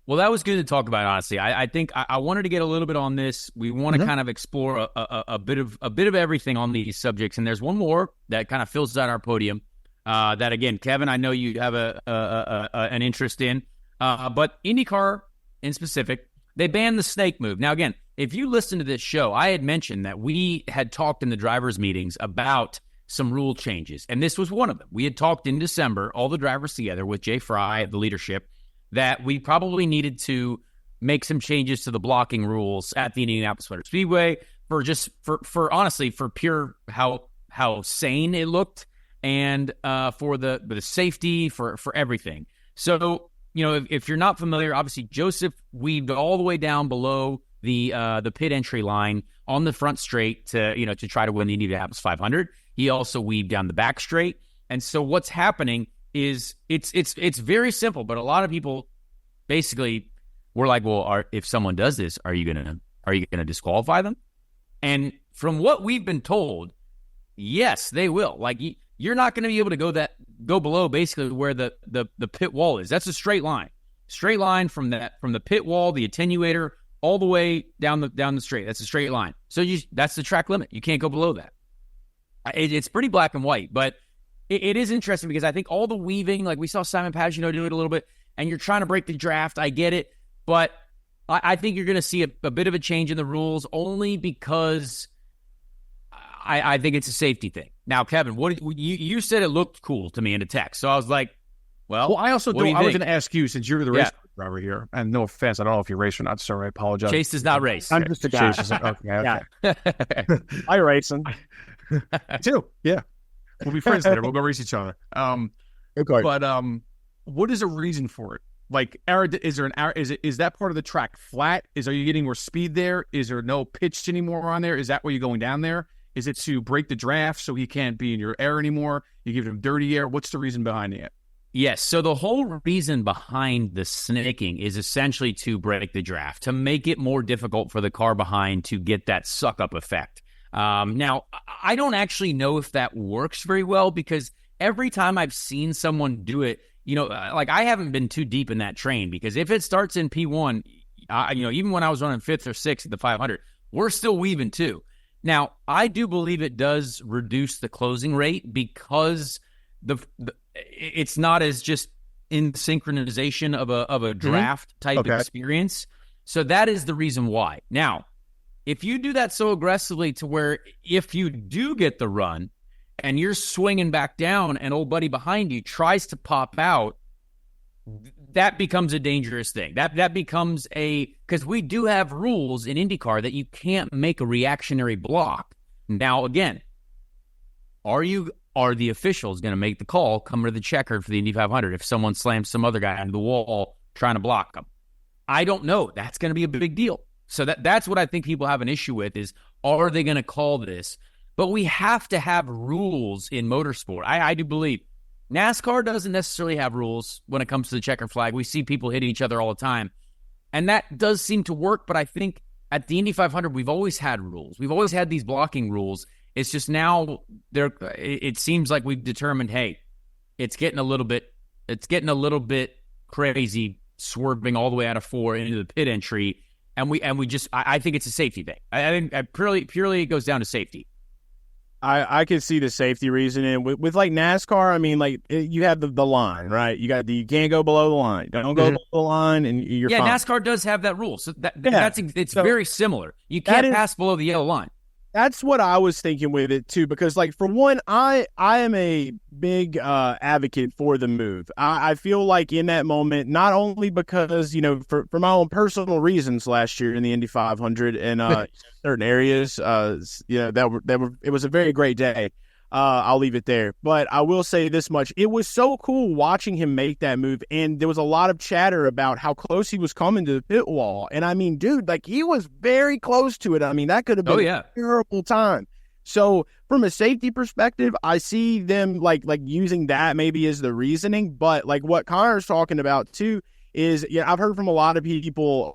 Well, that was good to talk about, honestly. I think I wanted to get a little bit on this. We want to kind of explore a bit of everything on these subjects, and there's one more that kind of fills out our podium. That again, Kevin, I know you have an interest in, but IndyCar in specific, they banned the snake move. Now, again, if you listen to this show, I had mentioned that we had talked in the drivers' meetings about some rule changes, and this was one of them. We had talked in December, all the drivers together with Jay Fry, the leadership, that we probably needed to make some changes to the blocking rules at the Indianapolis Motor Speedway for honestly, for pure how sane it looked and for the safety, for everything. So, if you're not familiar, obviously Joseph weaved all the way down below the pit entry line on the front straight to try to win the Indianapolis 500. He also weaved down the back straight. And so what's happening is it's very simple, but a lot of people basically were like, well, if someone does this, are you gonna disqualify them? And from what we've been told, yes, they will. Like, you're not going to be able to go below basically where the pit wall is. That's a straight line from the pit wall, the attenuator, all the way down the straight. That's a straight line. So that's the track limit. You can't go below that. It's pretty black and white, but it is interesting because I think all the weaving, like we saw Simon Pagenaud do it a little bit, and you're trying to break the draft. I get it, but I think you're going to see a bit of a change in the rules only because I think it's a safety thing. Now, Kevin, what you said it looked cool to me in a text, so I was like, well, I also don't. I was going to ask you, since you're the race driver here, and no offense, I don't know if you race or not, so I apologize. Chase does not race. I'm just a guy. Okay. I racing too. Yeah, we'll be friends later. We'll go race each other. Okay. But what is a reason for it? Like, is that part of the track flat? Are you getting more speed there? Is there no pitch anymore on there? Is that why you're going down there? Is it to break the draft so he can't be in your air anymore? You give him dirty air. What's the reason behind it? Yes. So the whole reason behind the snaking is essentially to break the draft, to make it more difficult for the car behind to get that suck up effect. Now, I don't actually know if that works very well because every time I've seen someone do it, like I haven't been too deep in that train because if it starts in P1, even when I was running 5th or 6th at the 500, we're still weaving too. Now, I do believe it does reduce the closing rate because it's not as just in synchronization of a draft type experience. So that is the reason why. Now, if you do that so aggressively to where if you do get the run and you're swinging back down and old buddy behind you tries to pop out, that becomes a dangerous thing. That becomes because we do have rules in IndyCar that you can't make a reactionary block. Now, again, are the officials going to make the call, come to the checker for the Indy 500 if someone slams some other guy into the wall trying to block them? I don't know. That's going to be a big deal. So that's what I think people have an issue with is, are they going to call this? But we have to have rules in motorsport. I do believe NASCAR doesn't necessarily have rules when it comes to the checker flag. We see people hitting each other all the time. And that does seem to work, but I think at the Indy 500, we've always had rules. We've always had these blocking rules. It's just now it seems like we've determined, hey, it's getting a little bit crazy, swerving all the way out of 4 into the pit entry. And I think it's a safety thing. I think purely it goes down to safety. I can see the safety reason. And with like NASCAR, I mean, like you have the line, right? You can't go below the line. Don't go below the line, and you're fine. NASCAR does have that rule, so it's very similar. You can't pass below the yellow line. That's what I was thinking with it too, because like for one, I am a big advocate for the move. I feel like in that moment, not only because for my own personal reasons last year in the Indy 500 and certain areas, it was a very great day. I'll leave it there, but I will say this much: it was so cool watching him make that move, and there was a lot of chatter about how close he was coming to the pit wall. And I mean, dude, like he was very close to it. I mean, that could have been a terrible time. So from a safety perspective, I see them like using that maybe as the reasoning, but like what Connor's talking about too is, I've heard from a lot of people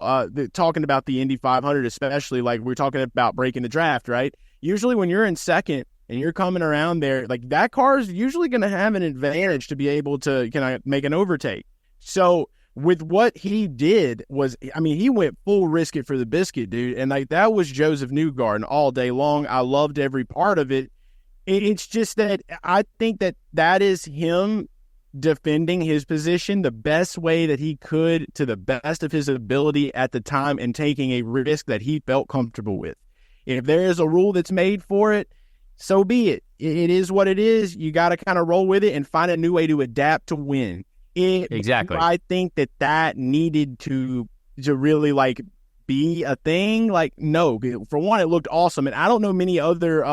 talking about the Indy 500, especially like we're talking about breaking the draft, right? Usually when you're in second and you're coming around there, like that car is usually going to have an advantage to be able to make an overtake. So with what he did he went full risk it for the biscuit, dude. And like that was Joseph Newgarden all day long. I loved every part of it. It's just that I think that is him defending his position the best way that he could to the best of his ability at the time and taking a risk that he felt comfortable with. If there is a rule that's made for it, so be it. It is what it is. You got to kind of roll with it and find a new way to adapt to win. Exactly. I think that needed to really like be a thing. Like, no, for one, it looked awesome. And I don't know many other,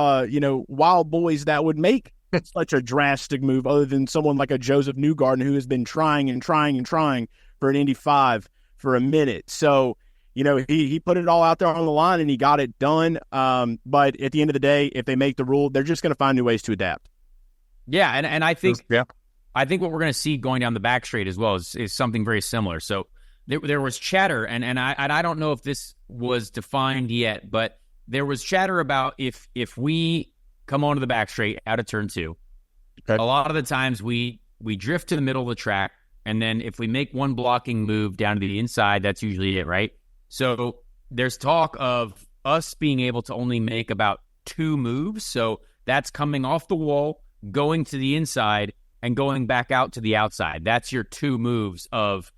wild boys that would make such a drastic move other than someone like a Joseph Newgarden who has been trying and trying and trying for an Indy 5 for a minute. So, he put it all out there on the line and he got it done. But at the end of the day, if they make the rule, they're just going to find new ways to adapt. Yeah, and I think I think what we're going to see going down the back straight as well is something very similar. So there was chatter, and I don't know if this was defined yet, but there was chatter about if we come onto the back straight out of turn 2, a lot of the times we drift to the middle of the track, and then if we make one blocking move down to the inside, that's usually it, right? So there's talk of us being able to only make about 2 moves. So that's coming off the wall, going to the inside, and going back out to the outside. That's your 2 moves of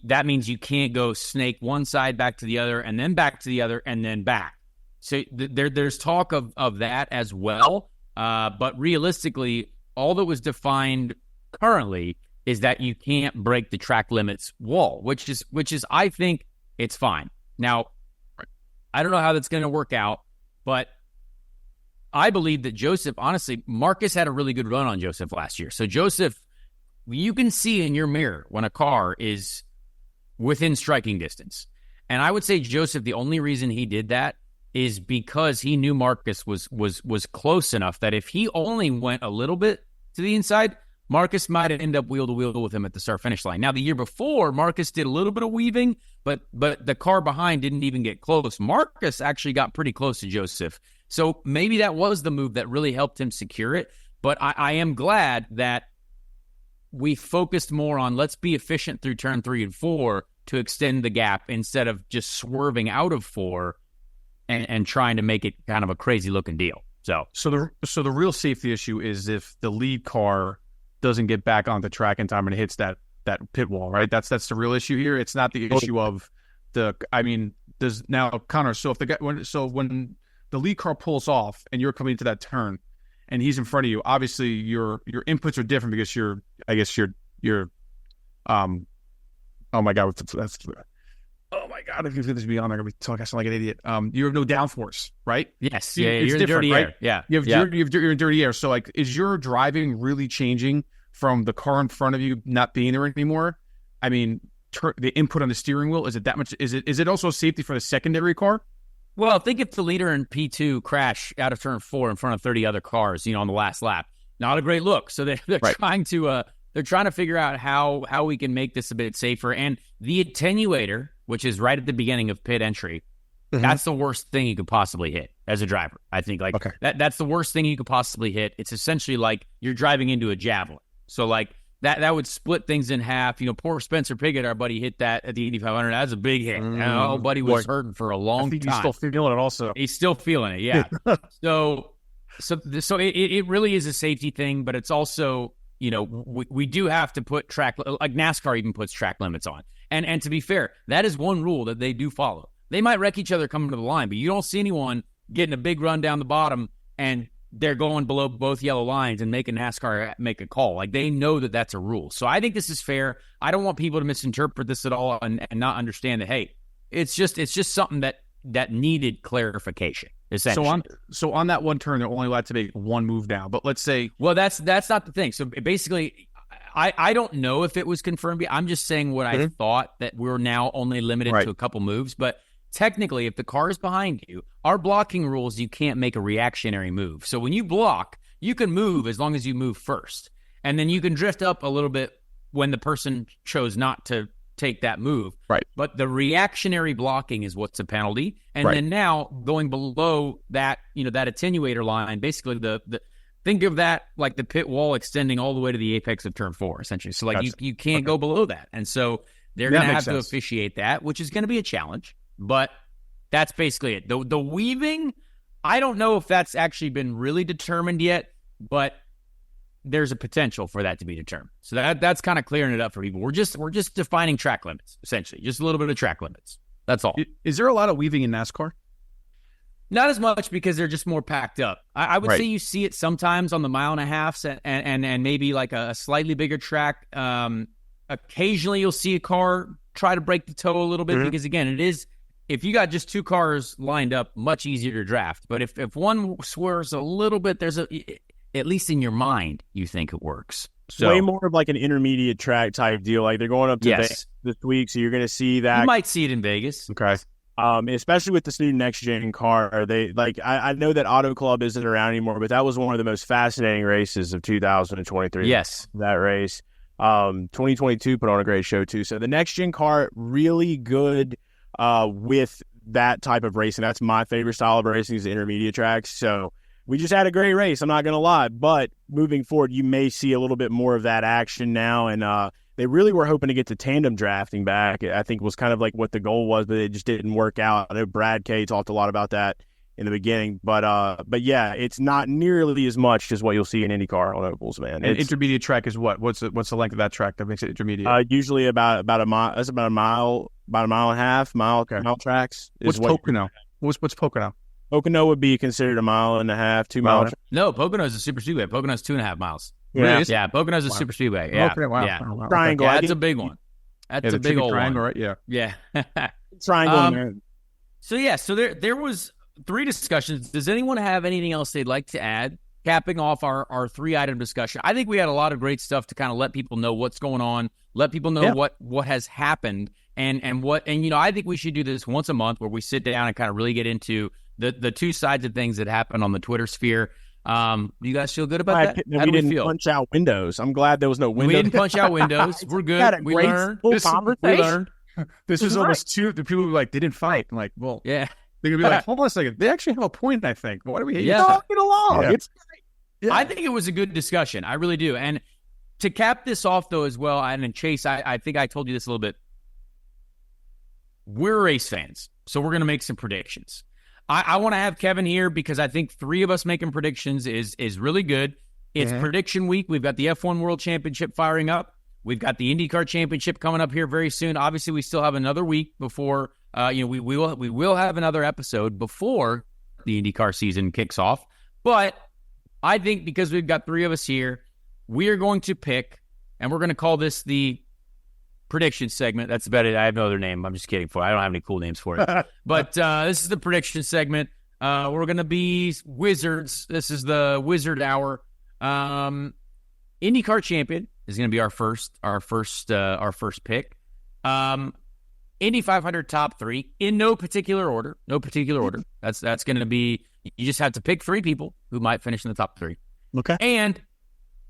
that means you can't go snake one side back to the other and then back to the other and then back. So there's talk of that as well. But realistically, all that was defined currently is that you can't break the track limits wall, which is I think it's fine. Now, I don't know how that's going to work out, but I believe that Joseph, honestly, Marcus had a really good run on Joseph last year. So Joseph, you can see in your mirror when a car is within striking distance. And I would say Joseph, the only reason he did that is because he knew Marcus was close enough that if he only went a little bit to the inside, Marcus might end up wheel to wheel with him at the start-finish line. Now, the year before, Marcus did a little bit of weaving, but the car behind didn't even get close. Marcus actually got pretty close to Joseph. So maybe that was the move that really helped him secure it. But I am glad that we focused more on let's be efficient through turn 3 and 4 to extend the gap instead of just swerving out of 4 and trying to make it kind of a crazy-looking deal. So the real safety issue is if the lead car doesn't get back on the track in time and hits that pit wall, right? That's the real issue here. It's not the issue of does now Connor. So when the lead car pulls off and you're coming into that turn and he's in front of you, obviously your inputs are different because you're oh my god, that's oh my god, if this be on there, I'm gonna be talking like an idiot. You have no downforce, right? Yes, yeah, you're in dirty air. Yeah, you're in dirty air. So like, is your driving really changing from the car in front of you not being there anymore? I mean, the input on the steering wheel, is it that much? Is it also safety for the secondary car? Well, think if the leader in P2 crash out of turn 4 in front of 30 other cars, on the last lap. Not a great look. So they're right. trying to figure out how we can make this a bit safer. And the attenuator, which is right at the beginning of pit entry, that's the worst thing you could possibly hit as a driver. I think that's the worst thing you could possibly hit. It's essentially like you're driving into a javelin. So like that would split things in half. Poor Spencer Pigot, our buddy, hit that at the Indy 500. That's a big hit. Oh, buddy was hurting for a long time. He's still feeling it also. He's still feeling it, yeah. So it really is a safety thing, but it's also, we do have to put track, like NASCAR even puts track limits on. And to be fair, that is one rule that they do follow. They might wreck each other coming to the line, but you don't see anyone getting a big run down the bottom and they're going below both yellow lines and making NASCAR make a call. Like, they know that that's a rule. So I think this is fair. I don't want people to misinterpret this at all and not understand that, hey, it's just something that needed clarification, essentially. So on that one turn, they're only allowed to make one move down. But let's say... Well, that's not the thing. So basically, I don't know if it was confirmed. I'm just saying what I thought, that we're now only limited to a couple moves. But technically, if the car is behind you, our blocking rules, you can't make a reactionary move. So when you block, you can move as long as you move first. And then you can drift up a little bit when the person chose not to take that move. Right. But the reactionary blocking is what's a penalty. And then now going below that, that attenuator line, basically think of that like the pit wall extending all the way to the apex of turn 4, essentially. So like you can't go below that. And so they're going to have to officiate that, which is going to be a challenge. But that's basically it. The weaving, I don't know if that's actually been really determined yet, but there's a potential for that to be determined. So that's kind of clearing it up for people. We're just defining track limits, essentially. Just a little bit of track limits. That's all. Is there a lot of weaving in NASCAR? Not as much, because they're just more packed up. I would say you see it sometimes on the 1.5 and maybe like a slightly bigger track. Occasionally you'll see a car try to break the toe a little bit because, again, it is... If you got just 2 cars lined up, much easier to draft. But if one swerves a little bit, at least in your mind, you think it works. So, way more of like an intermediate track type deal. Like they're going up to Vegas this week, so you're going to see that. You might see it in Vegas. Okay. Especially with this new next gen car. They like I know that Auto Club isn't around anymore, but that was one of the most fascinating races of 2023. Yes. That race. 2022 put on a great show too. So the next gen car, really good with that type of racing. That's my favorite style of racing, is the intermediate tracks. So we just had a great race, I'm not going to lie. But moving forward, you may see a little bit more of that action now. And they really were hoping to get to tandem drafting back. I think was kind of like what the goal was, but it just didn't work out. I know Brad Kay talked a lot about that in the beginning. But yeah, it's not nearly as much as what you'll see in IndyCar on ovals, man. And intermediate track is what? What's the length of that track that makes it intermediate? Usually about a mile. That's about a mile and a half. Mile tracks. What's Pocono? What's Pocono? Pocono would be considered a mile and a half, 2 miles. No, Pocono is a super speedway. Pocono's 2.5 miles. Yeah, yeah. Pocono's a super speedway. Yeah, okay, wow. Yeah. Wow. Triangle. Yeah, that's a big one. That's a big old triangle, one. right? Yeah. Yeah. Triangle. So there was 3 discussions. Does anyone have anything else they'd like to add? Capping off our 3-item discussion. I think we had a lot of great stuff to kind of let people know what's going on, let people know what has happened, and I think we should do this once a month where we sit down and kind of really get into the 2 sides of things that happen on the Twitter sphere. Do you guys feel good about that? How we do we didn't feel? punch out windows. I'm glad there was no windows. We didn't punch out windows. We're good. We learned. We learned. This is almost 2. The people were like, they didn't fight. I'm like, well, yeah. They're gonna be like, hold on a second. They actually have a point, I think. Why do we hate talking along? Yeah. It's Yeah. I think it was a good discussion. I really do. And to cap this off, though, as well, and then Chase, I think I told you this a little bit. We're race fans, so we're going to make some predictions. I want to have Kevin here because I think 3 of us making predictions is really good. It's prediction week. We've got the F1 World Championship firing up. We've got the IndyCar Championship coming up here very soon. Obviously, we still have another week before we will have another episode before the IndyCar season kicks off. But I think because we've got 3 of us here, we are going to pick, and we're going to call this the prediction segment. That's about it. I have no other name. I'm just kidding. I don't have any cool names for it. But this is the prediction segment. We're going to be wizards. This is the Wizard Hour. IndyCar champion is going to be our first pick. Indy 500 top 3 in no particular order. That's going to be. You just have to pick 3 people who might finish in the top 3. okay. And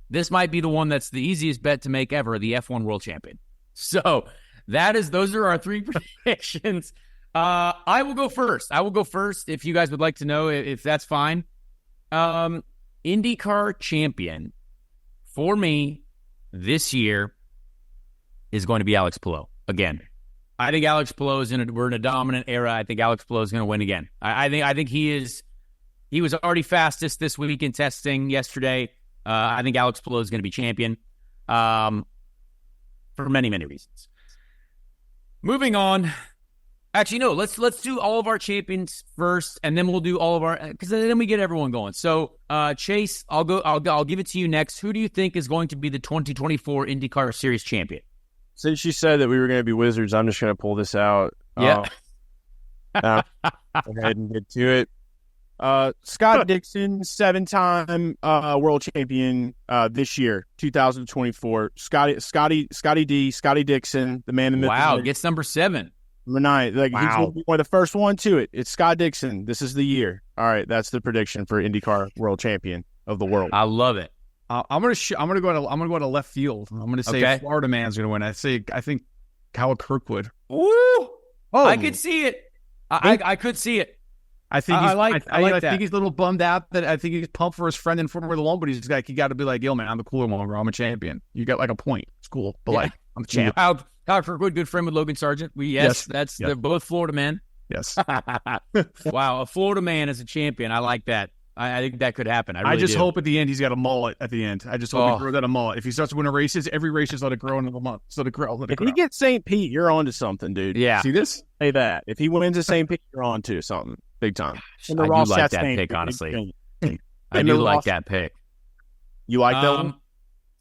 this might be the one that's the easiest bet to make ever, the F1 World Champion. So those are our 3 predictions. I will go first. If you guys would like to know, if that's fine. IndyCar champion for me this year is going to be Alex Palou again. I think Alex Palou we're in a dominant era. I think Alex Palou is going to win again. I think he is. He was already fastest this week in testing yesterday. I think Alex Palou is going to be champion for many, many reasons. Moving on. Actually, no. Let's do all of our champions first, and then we'll do all of our because then we get everyone going. So, Chase, I'll give it to you next. Who do you think is going to be the 2024 IndyCar Series champion? Since you said that we were going to be wizards, I'm just going to pull this out. Yeah. Go ahead and get to it. Scott Dixon, 7-time world champion this year, 2024. Scotty Dixon, the man in the middle. Wow, gets number 7. Number 9. Like he's going to be one of the first one to it. It's Scott Dixon. This is the year. All right, that's the prediction for IndyCar world champion of the world. I love it. I'm gonna go to left field. I'm gonna say Florida man's gonna win. I think Kyle Kirkwood. Ooh, I could see it. I could see it. I think I think he's a little bummed out that I think he's pumped for his friend in Formula One, but he got to be like, yo man, I'm the cooler one, bro. I'm a champion. You got like a point. It's cool, but like I'm the champ. Kyle Kirkwood, good friend with Logan Sargent. They're both Florida men. Yes. Wow, a Florida man as a champion. I like that. I think that could happen. I just hope at the end he's got a mullet at the end. I just hope he grows out a mullet. If he starts winning races, every race just let it grow into the month. So the grow. If he gets St. Pete, you're on to something, dude. Yeah. See this? Say that. If he wins at St. Pete, you're on to something big time. I do like that pick, honestly. I do like that pick. You like that one?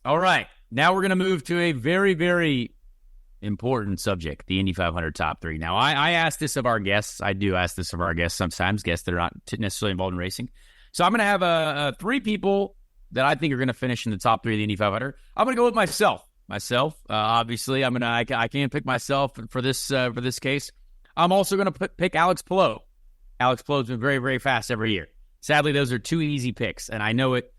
All right. Now we're going to move to a very, very important subject, the Indy 500 top 3. Now, I asked this of our guests. I do ask this of our guests sometimes, guests that are not necessarily involved in racing. So I'm going to have 3 people that I think are going to finish in the top 3 of the Indy 500. I'm going to go with myself. Obviously, I can't pick myself for this case. I'm also going to pick Alex Palou. Alex Palou's been very, very fast every year. Sadly, those are 2 easy picks, and I know it.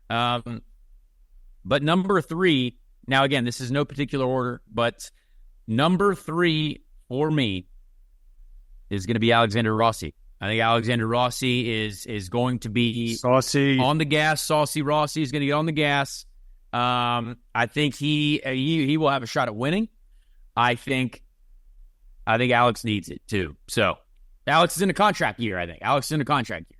But number 3, now again, this is no particular order, but number 3 for me is going to be Alexander Rossi. I think Alexander Rossi is going to be saucy on the gas. Saucy Rossi is going to get on the gas. I think he will have a shot at winning. I think Alex needs it too. So Alex is in a contract year.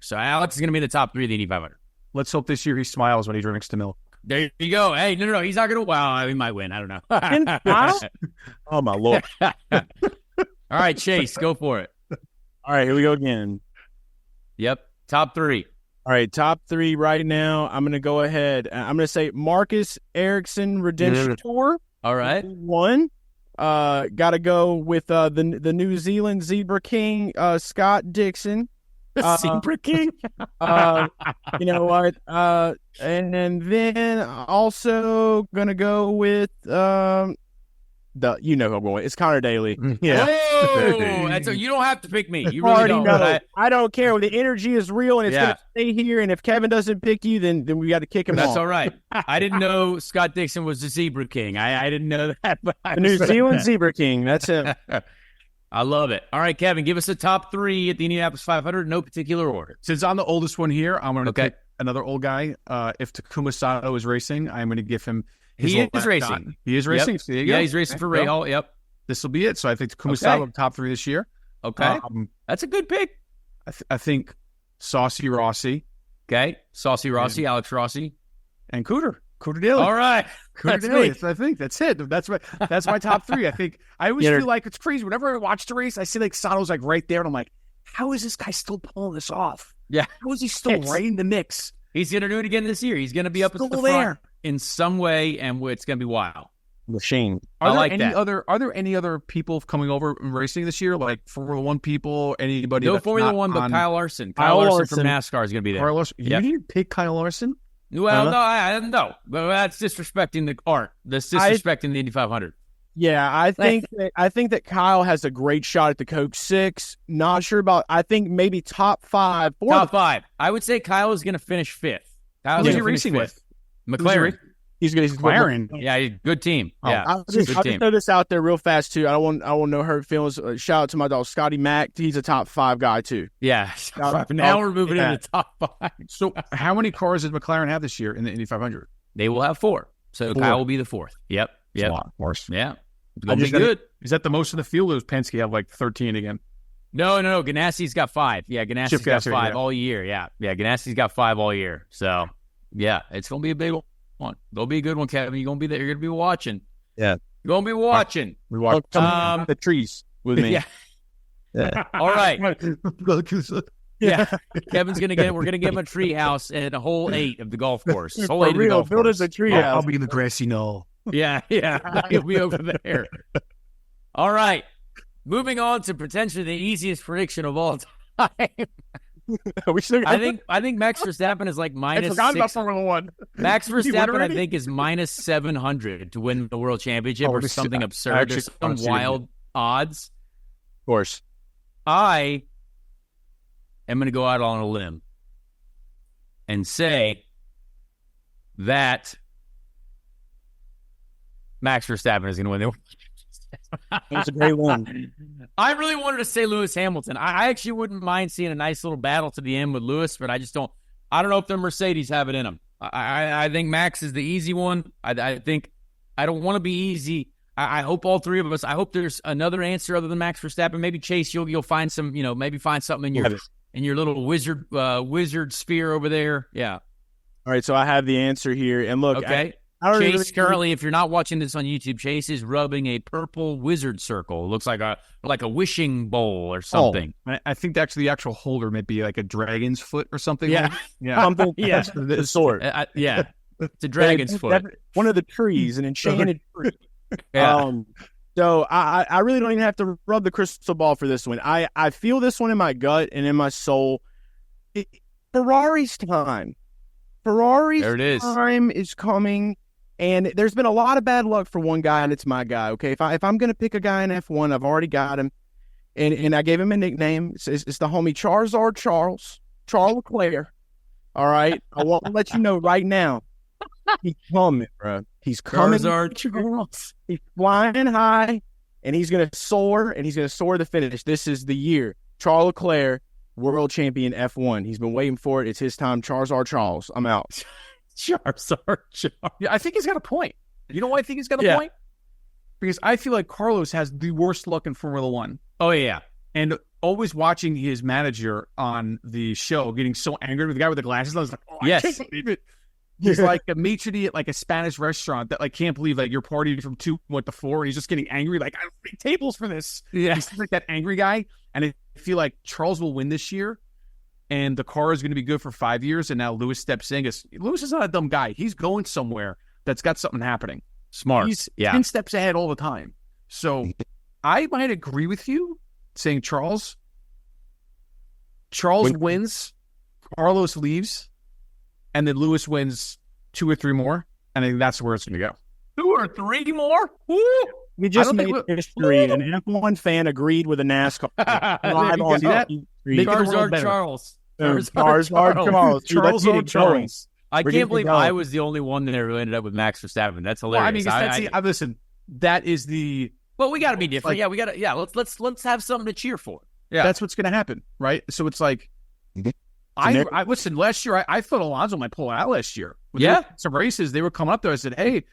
So Alex is going to be in the top 3 of the Indy 500. Let's hope this year he smiles when he drinks the milk. There you go. Hey, no, he's not going to. Well, he might win. I don't know. Oh my Lord! All right, Chase, go for it. All right, here we go again. Yep, top 3. All right, top 3 right now. I'm going to go ahead. I'm going to say Marcus Ericsson Redemption Tour. All right. 1. Got to go with the New Zealand Zebra King, Scott Dixon. Zebra King. You know what? And then also going to go with you know who I'm going. It's Connor Daly. Yeah. Whoa! You don't have to pick me. You really don't. Know. I don't care. The energy is real, and it's going to stay here. And if Kevin doesn't pick you, then we got to kick him off. That's all right. I didn't know Scott Dixon was the Zebra King. I didn't know that. But the New Zealand Zebra King. That's him. I love it. All right, Kevin, give us a top 3 at the Indianapolis 500. No particular order. Since I'm the oldest one here, I'm going to pick another old guy. If Takuma Sato is racing, I'm going to give him. He is racing. He is racing. Yep. So there you go. He's racing for Ray Hall. Yep. This will be it. So I think Takuma Sato top 3 this year. Okay. That's a good pick. I think Saucy Rossi. Okay. Saucy Rossi, Alex Rossi. And Cooter Daly. All right. Cooter Daly. I think that's it. That's my top 3. I think I always feel like it's crazy. Whenever I watch the race, I see like Sato's like right there, and I'm like, how is this guy still pulling this off? Yeah. How is he still right in the mix? He's going to do it again this year. He's going to be up at the front in some way, and it's going to be wild. Machine. Are there any other people coming over and racing this year? Like Formula One people? Anybody? No Formula One, but Kyle Larson. Kyle Larson from NASCAR is going to be there. Kyle Larson. You didn't pick Kyle Larson? Well, no, but that's disrespecting the art. That's disrespecting the Indy 500. Yeah, I think that Kyle has a great shot at the Coke 6. Not sure about. I think maybe top 5. Top 5. I would say Kyle is going to finish 5th. Who's he racing with? McLaren. He's McLaren. Yeah, good team. Yeah, I'll just throw this out there real fast too. I want no hurt feelings. Shout out to my dog Scotty Mack. He's a top 5 guy too. Yeah. Now we're moving into the top 5. So, how many cars did McLaren have this year in the Indy 500? They will have 4. So Kyle will be the 4th. Yep. That's a lot, of course. Yeah. It's gonna be good. Is that the most of the field? Or does Penske have like 13 again? No. Ganassi's got 5. Yeah, Ganassi's got 5 all year. Yeah. Ganassi's got 5 all year. So, yeah, it's gonna be a big one. It'll be a good one, Kevin. You're gonna be there. You're gonna be watching. Yeah, you're gonna be watching. We watch the trees with me. Yeah. All right. Yeah. Kevin's gonna get. We're gonna give him a tree house and a hole 8 of the golf course. Hole 8 of the golf course. Build us a tree house. I'll be in the grassy knoll. Yeah. He'll be over there. All right. Moving on to potentially the easiest prediction of all time. I think Max Verstappen is like minus. I forgot about Formula One. Max Verstappen, I think, is minus 700 to win the world championship or something absurd. There's some wild odds. Of course, I am going to go out on a limb and say that Max Verstappen is going to win the world championship. That's a great one. I really wanted to say Lewis Hamilton. I actually wouldn't mind seeing a nice little battle to the end with Lewis, but I just don't. I don't know if the Mercedes have it in them. I think Max is the easy one. I think I don't want to be easy. I hope all 3 of us. I hope there's another answer other than Max Verstappen. Maybe Chase, you'll find some. Maybe find something in your little wizard sphere over there. Yeah. All right. So I have the answer here, and look. Okay. Chase currently, if you're not watching this on YouTube, Chase is rubbing a purple wizard circle. It looks like a wishing bowl or something. Oh, I think actually the actual holder might be like a dragon's foot or something. Yeah. Something. Yeah. The sword. Yeah. It's a dragon's foot. One of the trees, an enchanted tree. Yeah. So I really don't even have to rub the crystal ball for this one. I feel this one in my gut and in my soul. Ferrari's time. Ferrari's There it is. time is coming, and there's been a lot of bad luck for one guy, and it's my guy. Okay, if I'm going to pick a guy in F1, I've already got him, and I gave him a nickname. It's the homie Charles Leclerc. All right, I want to let you know right now, he's coming, bro. He's coming. Charles. He's flying high, and he's going to soar, and he's going to soar the finish. This is the year. Charles Leclerc, world champion F1. He's been waiting for it. It's his time. Charles. I'm out. Charles. Yeah, I think he's got a point. You know why I think he's got a point? Because I feel like Carlos has the worst luck in Formula One. Oh, yeah. And always watching his manager on the show getting so angry with the guy with the glasses. I was like, I can't believe it. He's like a maitre d' at like a Spanish restaurant that like can't believe like you're partying from 2 to 4 and he's just getting angry like I don't need tables for this. Yeah. He's like that angry guy. And I feel like Charles will win this year and the car is going to be good for 5 years. And now Lewis steps in because Lewis is not a dumb guy. He's going somewhere that's got something happening. Smart. He's 10 steps ahead all the time. So I might agree with you saying Charles wins, Carlos leaves, and then Lewis wins 2 or 3 more. And I think that's where it's going to go. 2 or 3 more? Woo! We just made history. An F1 fan agreed with a NASCAR. Charles. Charles. I can't believe I was the only one there who ended up with Max Verstappen. That's hilarious. Well, I mean, listen, that is the. Well, we got to be different. We got to. Yeah, let's have something to cheer for. Yeah, that's what's going to happen, right? So it's like, I listen. Last year, I thought Alonso might pull out last year. Some races they were coming up there. I said, hey,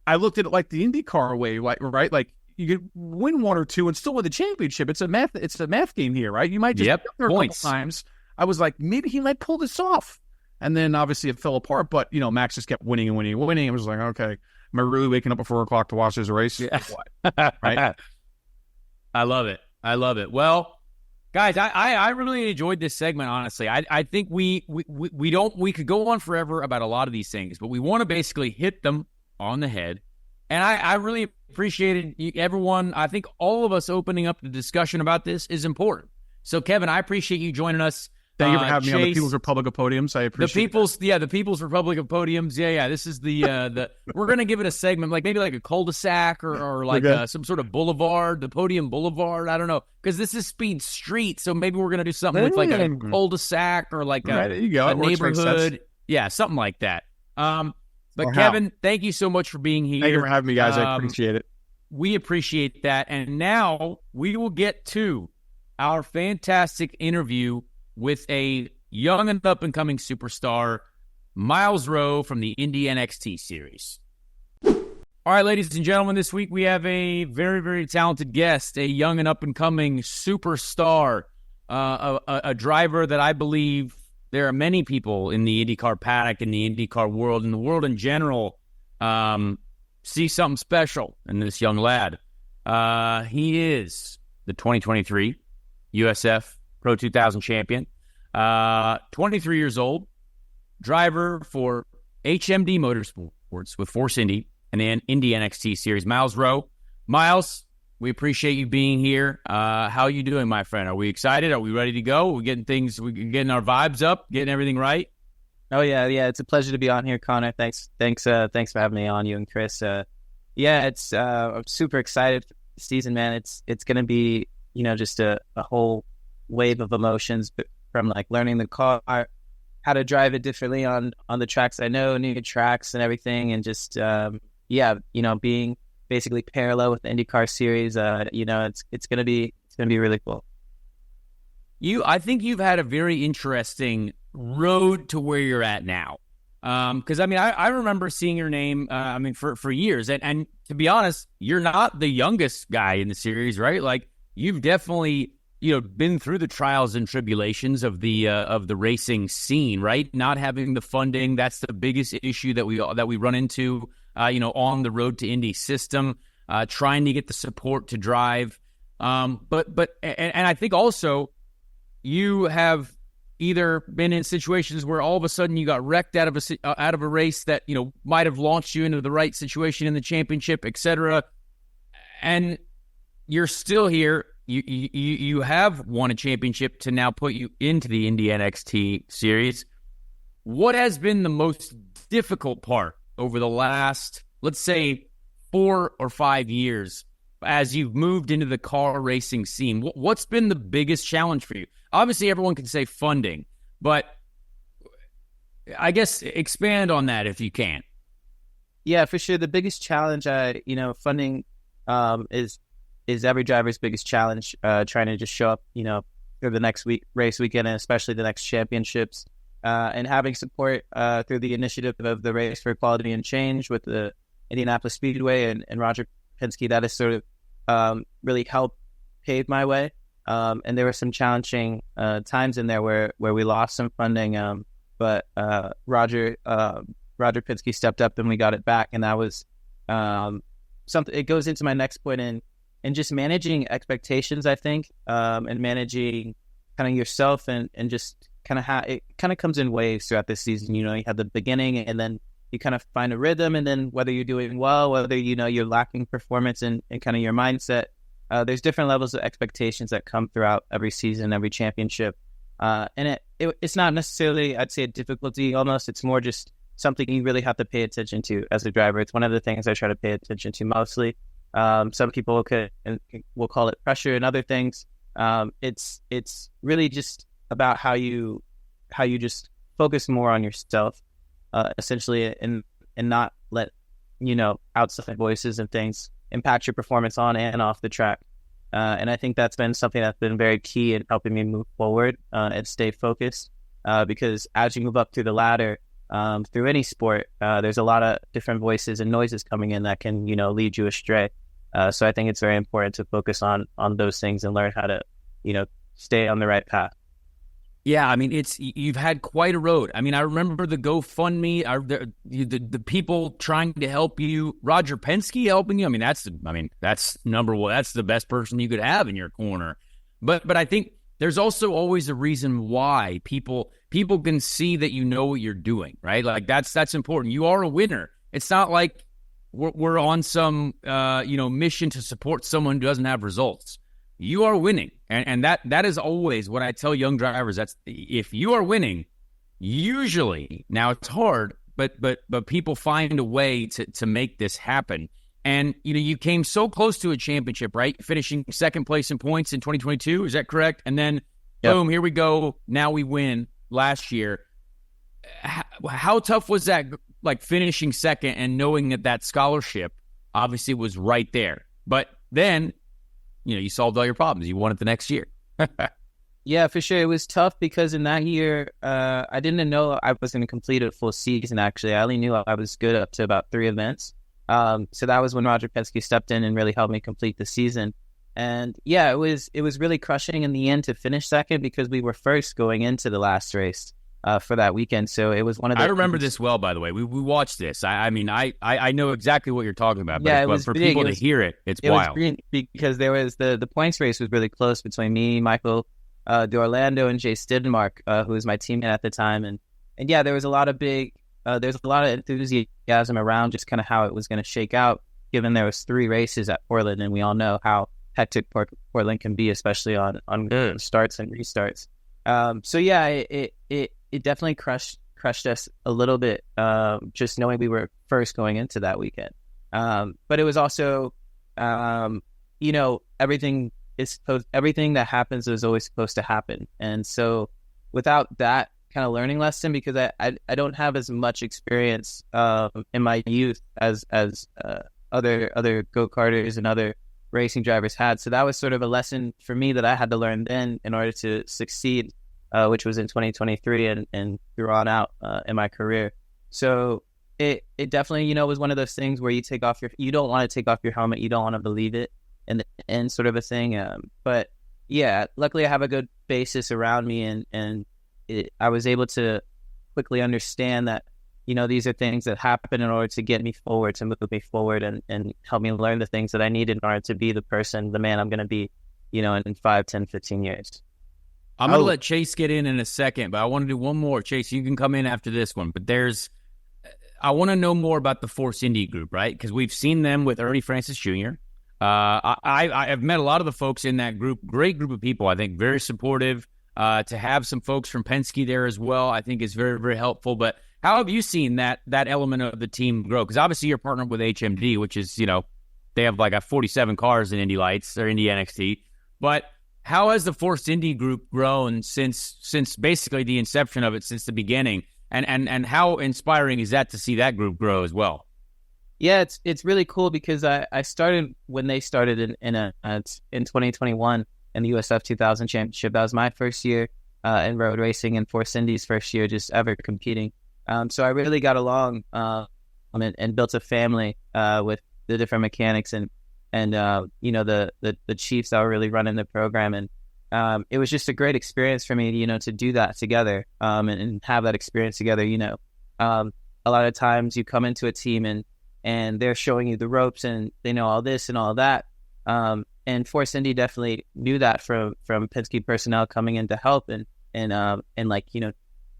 I looked at it like the IndyCar way, right? Like you could win 1 or 2 and still win the championship. It's a math game here, right? You might just get there a couple times. I was like, maybe he might pull this off, and then obviously it fell apart. But Max just kept winning and winning and winning. I was like, okay, am I really waking up at 4 o'clock to watch this race? Yeah. Right? I love it. Well, guys, I really enjoyed this segment. Honestly, I think we could go on forever about a lot of these things, but we want to basically hit them on the head. And I really appreciated everyone. I think all of us opening up the discussion about this is important. So, Kevin, I appreciate you joining us. Thank you for having me on the People's Republic of Podiums. I appreciate the People's Republic of Podiums. Yeah. This is the we're gonna give it a segment, like maybe like a cul-de-sac or like some sort of boulevard, the Podium Boulevard. I don't know, because this is Speed Street, so maybe we're gonna do something with like a cul-de-sac or like a neighborhood. Yeah, something like that. But Kevin, thank you so much for being here. Thank you for having me, guys. I appreciate it. We appreciate that, and now we will get to our fantastic interview with a young and up-and-coming superstar, Myles Rowe from the Indy NXT series. All right, ladies and gentlemen, this week we have a very, very talented guest, a young and up-and-coming superstar, a driver that I believe there are many people in the IndyCar paddock, in the IndyCar world, in the world in general, see something special in this young lad. He is the 2023 USF Pro 2000 champion, 23 years old, driver for HMD Motorsports with Force Indy and the Indy NXT series. Myles Rowe. Myles, we appreciate you being here. How are you doing, my friend? Are we excited? Are we ready to go? We're getting getting our vibes up, getting everything right? Oh yeah. It's a pleasure to be on here, Connor. Thanks for having me on, you and Chris. I'm super excited for the season, man. It's going to be, just a whole wave of emotions from like learning the car, how to drive it differently on the tracks I know, new tracks and everything, and just being basically parallel with the IndyCar series. It's gonna be really cool. I think you've had a very interesting road to where you're at now. Because I remember seeing your name for years, and to be honest, you're not the youngest guy in the series, right? Like you've definitely been through the trials and tribulations of the racing scene, right? Not having the funding, that's the biggest issue that we run into, on the road to Indy system, trying to get the support to drive. But I think also you have either been in situations where all of a sudden you got wrecked out of a race that, might have launched you into the right situation in the championship, etc. And you're still here. You have won a championship to now put you into the Indy NXT series. what has been the most difficult part over the last, let's say, 4 or 5 years as you've moved into the car racing scene? What's been the biggest challenge for you? Obviously, everyone can say funding, but I guess expand on that if you can. Yeah, for sure. The biggest challenge, funding is every driver's biggest challenge, trying to just show up, through the next race weekend, and especially the next championships, and having support through the initiative of the Race for Equality and Change with the Indianapolis Speedway and Roger Penske. That has sort of really helped pave my way. And there were some challenging times in there where we lost some funding, but Roger Penske stepped up and we got it back, and that was something. It goes into my next point in just managing expectations, I think, and managing kind of yourself and just kind of how it kind of comes in waves throughout this season. You have the beginning, and then you kind of find a rhythm, and then whether you're doing well, whether you're lacking performance and kind of your mindset, there's different levels of expectations that come throughout every season, every championship, and it's not necessarily, I'd say, a difficulty. Almost, it's more just something you really have to pay attention to as a driver. It's one of the things I try to pay attention to mostly. Some people will call it pressure, and other things. It's really just about how you just focus more on yourself, essentially, and not let outside voices and things impact your performance on and off the track. And I think that's been something that's been very key in helping me move forward and stay focused. Because as you move up through the ladder, through any sport, there's a lot of different voices and noises coming in that can lead you astray. So I think it's very important to focus on those things and learn how to stay on the right path. Yeah, I mean, you've had quite a road. I mean, I remember the GoFundMe, the people trying to help you, Roger Penske helping you. I mean, that's number one. That's the best person you could have in your corner. But I think there's also always a reason why people can see that you know what you're doing, right? Like that's important. You are a winner. It's not like we're on some mission to support someone who doesn't have results. You are winning, and that is always what I tell young drivers. That's if you are winning, usually, now it's hard, but people find a way to make this happen. And you came so close to a championship, right? Finishing second place in points in 2022, is that correct? And then boom, here we go. Now we win last year. How tough was that? Like finishing second and knowing that scholarship obviously was right there, but then you solved all your problems. You won it the next year. Yeah, for sure. It was tough because in that year, I didn't know I was going to complete a full season. Actually, I only knew I was good up to about 3 events. So that was when Roger Penske stepped in and really helped me complete the season. And yeah, it was really crushing in the end to finish second because we were first going into the last race for that weekend. So it was one of the. I remember this well, by the way. We watched this. I mean, I know exactly what you're talking about. But, yeah, but for people to hear it, it's wild. Was because there was the points race was really close between me, Michael D'Orlando, and Jay Stidmark, who was my teammate at the time. And yeah, there was a lot of there's a lot of enthusiasm around just kind of how it was going to shake out, given there was 3 races at Portland, and we all know how hectic Portland can be, especially on starts and restarts. So yeah, it definitely crushed us a little bit, just knowing we were first going into that weekend. But it was also, everything that happens is always supposed to happen. And so without that kind of learning lesson, because I don't have as much experience in my youth as other go-karters and other racing drivers had. So that was sort of a lesson for me that I had to learn then in order to succeed, which was in 2023 and through on out in my career. So it definitely, was one of those things where you don't want to take off your helmet, you don't want to believe it, and sort of a thing. But yeah, luckily I have a good basis around me, and I was able to quickly understand that, these are things that happen in order to get me forward, to move me forward and help me learn the things that I need in order to be the man I'm going to be, in 5, 10, 15 years. I'm going to let Chase get in a second, but I want to do one more. Chase, you can come in after this one. But I want to know more about the Force Indy group, right? Because we've seen them with Ernie Francis Jr. I've met a lot of the folks in that group. Great group of people, I think. Very supportive. To have some folks from Penske there as well, I think is very, very helpful. But how have you seen that element of the team grow? Because obviously you're partnered with HMD, which is, they have like 47 cars in Indy Lights or Indy NXT. But how has the Force Indy group grown since basically the inception of it, since the beginning? And how inspiring is that to see that group grow as well? Yeah, it's really cool because I started when they started in 2021 in the USF 2000 Championship. That was my first year in road racing and Force Indy's first year just ever competing. So I really got along and built a family with the different mechanics and the chiefs that were really running the program. And it was just a great experience for me, to do that together and have that experience together. A lot of times you come into a team and they're showing you the ropes and they know all this and all that. And Force Indy definitely knew that from Penske personnel coming in to help and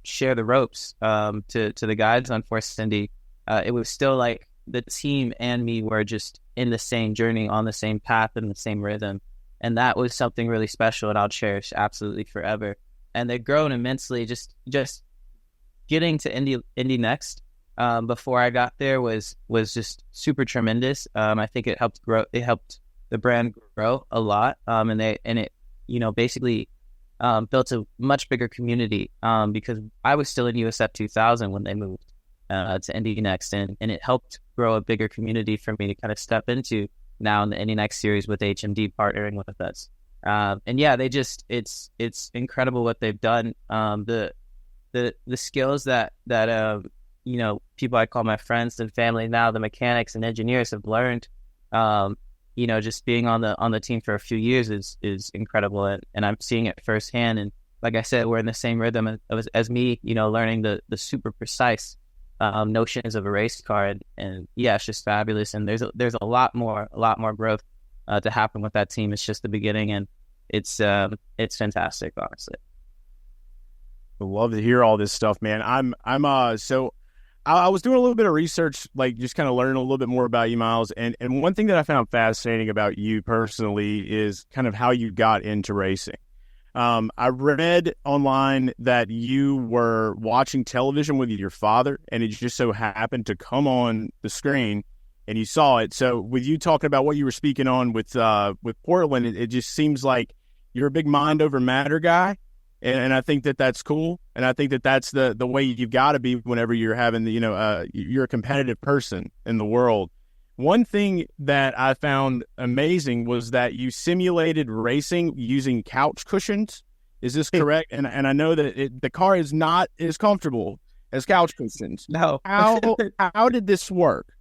share the ropes to the guys on Force Indy. It was still like the team and me were just in the same journey, on the same path and the same rhythm. And that was something really special and I'll cherish absolutely forever. And they've grown immensely. Just getting to Indy Next before I got there was just super tremendous. I think it helped grow. It helped the brand grow a lot. And it basically built a much bigger community because I was still in USF 2000 when they moved to Indy Next, and it helped grow a bigger community for me to kind of step into now in the Indy Next series with HMD partnering with us. And yeah, it's incredible what they've done. The skills that people I call my friends and family now, the mechanics and engineers have learned, just being on the team for a few years is incredible, and I'm seeing it firsthand. And like I said, we're in the same rhythm as me, learning the super precise notions of a race car, and yeah, it's just fabulous. And there's a lot more growth to happen with that team. It's just the beginning, and it's fantastic, honestly. I love to hear all this stuff, man. I was doing a little bit of research, like just kind of learning a little bit more about you, Myles. And one thing that I found fascinating about you personally is kind of how you got into racing. I read online that you were watching television with your father, and it just so happened to come on the screen, and you saw it. So with you talking about what you were speaking on with Portland, it just seems like you're a big mind over matter guy. And I think that's cool. And I think that's the way you've got to be whenever you're having you're a competitive person in the world. One thing that I found amazing was that you simulated racing using couch cushions. Is this correct? And I know that the car is not as comfortable as couch cushions. No. How did this work?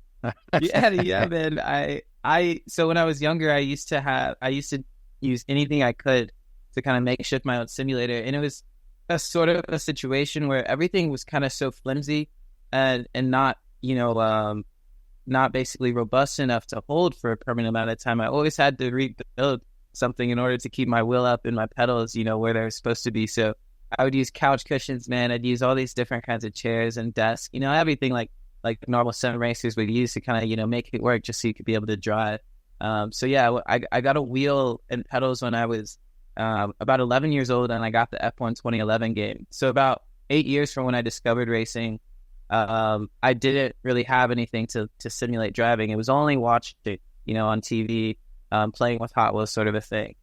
Yeah, man. So when I was younger, I used to use anything I could to kind of makeshift my own simulator. And it was a sort of a situation where everything was kind of so flimsy and not, not basically robust enough to hold for a permanent amount of time. I always had to rebuild something in order to keep my wheel up and my pedals, where they're supposed to be. So I would use couch cushions, man. I'd use all these different kinds of chairs and desks, everything like normal sim racers would use to kind of, make it work just so you could be able to drive. So yeah, I got a wheel and pedals when I was about 11 years old, and I got the F1 2011 game. So about 8 years from when I discovered racing, I didn't really have anything to simulate driving. It was only watching it, on TV, playing with Hot Wheels, sort of a thing.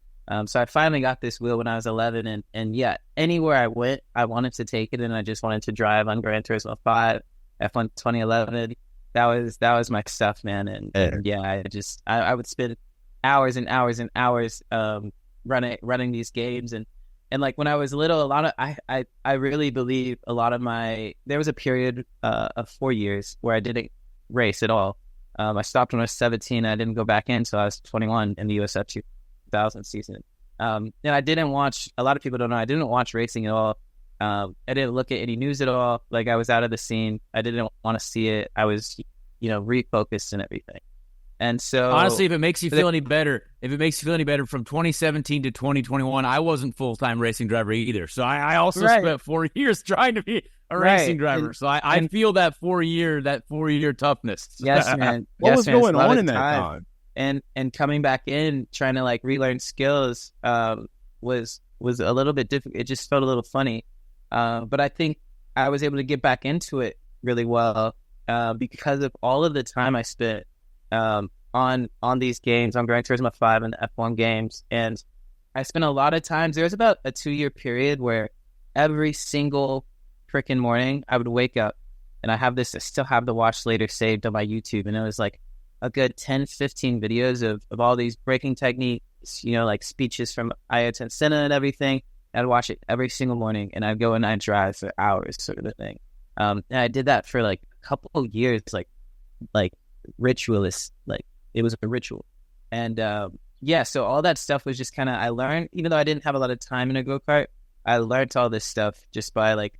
So I finally got this wheel when I was 11, and yeah, anywhere I went, I wanted to take it, and I just wanted to drive on Gran Turismo 5, F1 2011. That was my stuff, man. And yeah, I would spend hours and hours and hours running these games, and like when I was little, I really believe there was a period of 4 years where I didn't race at all. I stopped when I was 17. I didn't go back in until I was 21 in the USF 2000 season. And I didn't watch. A lot of people don't know. I didn't watch racing at all. I didn't look at any news at all. Like, I was out of the scene. I didn't want to see it. I was, refocused and everything. And so, honestly, if it makes you feel any better, from 2017 to 2021, I wasn't full-time racing driver either. So I also spent 4 years trying to be a racing driver. So I feel that 4 year toughness. Yes, man. What was going on in that time? And coming back in, trying to relearn skills was was a little bit difficult. It just felt a little funny. But I think I was able to get back into it really well because of all of the time I spent on these games, on Gran Turismo 5 and the F1 games. And I spent a lot of times, there was about a 2-year period where every single freaking morning I would wake up and I still have the watch later saved on my YouTube. And it was like a good 10, 15 videos of all these braking techniques, like speeches from Ayrton Senna and everything. I'd watch it every single morning and I'd go and I'd drive for hours, sort of a thing. And I did that for like a couple of years, like ritualist, like it was a ritual. And so all that stuff was just kind of, I learned, even though I didn't have a lot of time in a go-kart, I learned all this stuff just by like,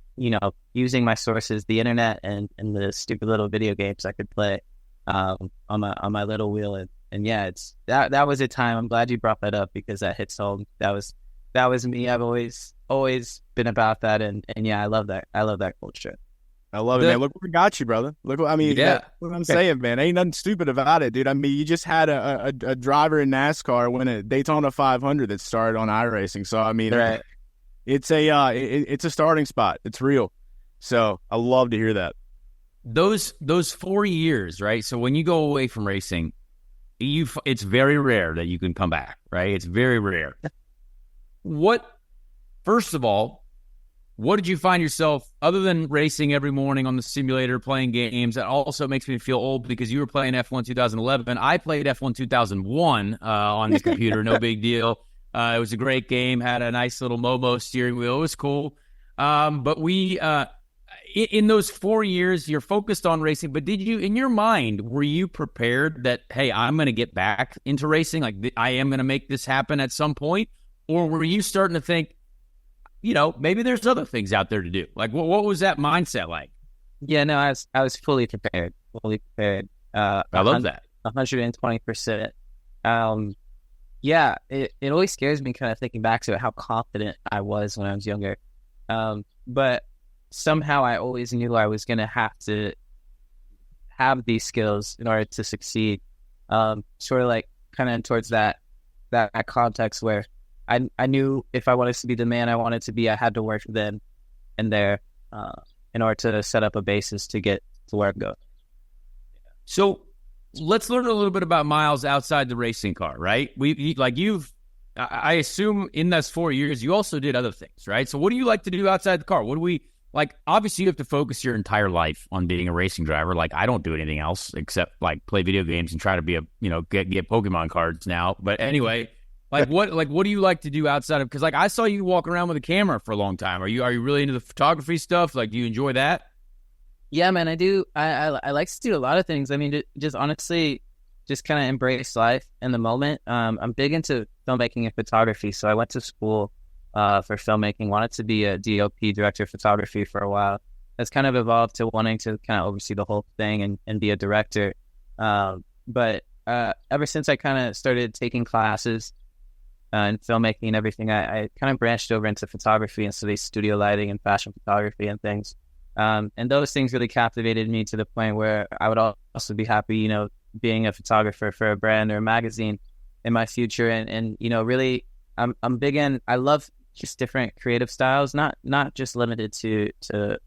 using my sources, the internet and the stupid little video games I could play on my little wheel. And yeah, it's that was a time. I'm glad you brought that up because that hits home. That was me. I've always been about that. And yeah, I love that. I love that culture. I love it, man. Look where we got you, brother. Look, that's what I'm saying, man. Ain't nothing stupid about it, dude. I mean, you just had a driver in NASCAR win a Daytona 500 that started on iRacing. So, I mean, right. It's a starting spot. It's real. So, I love to hear that. Those 4 years, right? So, when you go away from racing, it's very rare that you can come back, right? It's very rare. First of all, what did you find yourself, other than racing every morning on the simulator, playing games? That also makes me feel old because you were playing F1 2011. I played F1 2001 on the computer. No big deal. It was a great game. Had a nice little Momo steering wheel. It was cool. But we, in those 4 years, you're focused on racing. But did you, in your mind, were you prepared that, hey, I'm going to get back into racing? Like, I am going to make this happen at some point? Or were you starting to think, maybe there's other things out there to do? Like, what was that mindset like? Yeah, no, I was fully prepared. I love that. 120%. Yeah, it always scares me kind of thinking back to how confident I was when I was younger. But somehow I always knew I was going to have to have these skills in order to succeed. Sort of like kind of towards that context where I knew if I wanted to be the man I wanted to be, I had to work then and there in order to set up a basis to get to where I'm going. So let's learn a little bit about Myles outside the racing car, right? I assume in those 4 years, you also did other things, right? So what do you like to do outside the car? Obviously you have to focus your entire life on being a racing driver. Like, I don't do anything else except like play video games and try to be get Pokemon cards now. But anyway, what do you like to do outside of, because like I saw you walk around with a camera for a long time. Are you really into the photography stuff? Like, do you enjoy that? Yeah, man, I do. I like to do a lot of things. I mean, just honestly, just kind of embrace life in the moment. I'm big into filmmaking and photography, so I went to school for filmmaking. Wanted to be a DOP, director of photography, for a while. That's kind of evolved to wanting to kind of oversee the whole thing and be a director. But ever since I kind of started taking classes in filmmaking and everything, I kind of branched over into photography and studied studio lighting and fashion photography and things. And those things really captivated me to the point where I would also be happy, being a photographer for a brand or a magazine in my future. And really, I'm big in, I love just different creative styles, not just limited to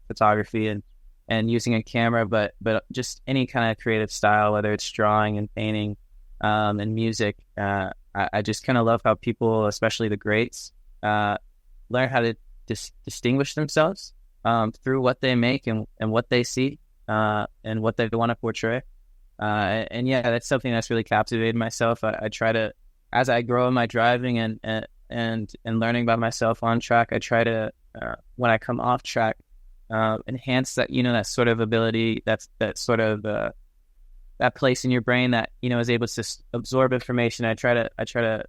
photography and using a camera, but just any kind of creative style, whether it's drawing and painting and music. I just kind of love how people, especially the greats, learn how to distinguish themselves through what they make and what they see and what they want to portray. And yeah, that's something that's really captivated myself. I try to, as I grow in my driving and learning by myself on track, I try to, when I come off track, enhance that, that sort of ability, that sort of that place in your brain that, is able to absorb information. I try to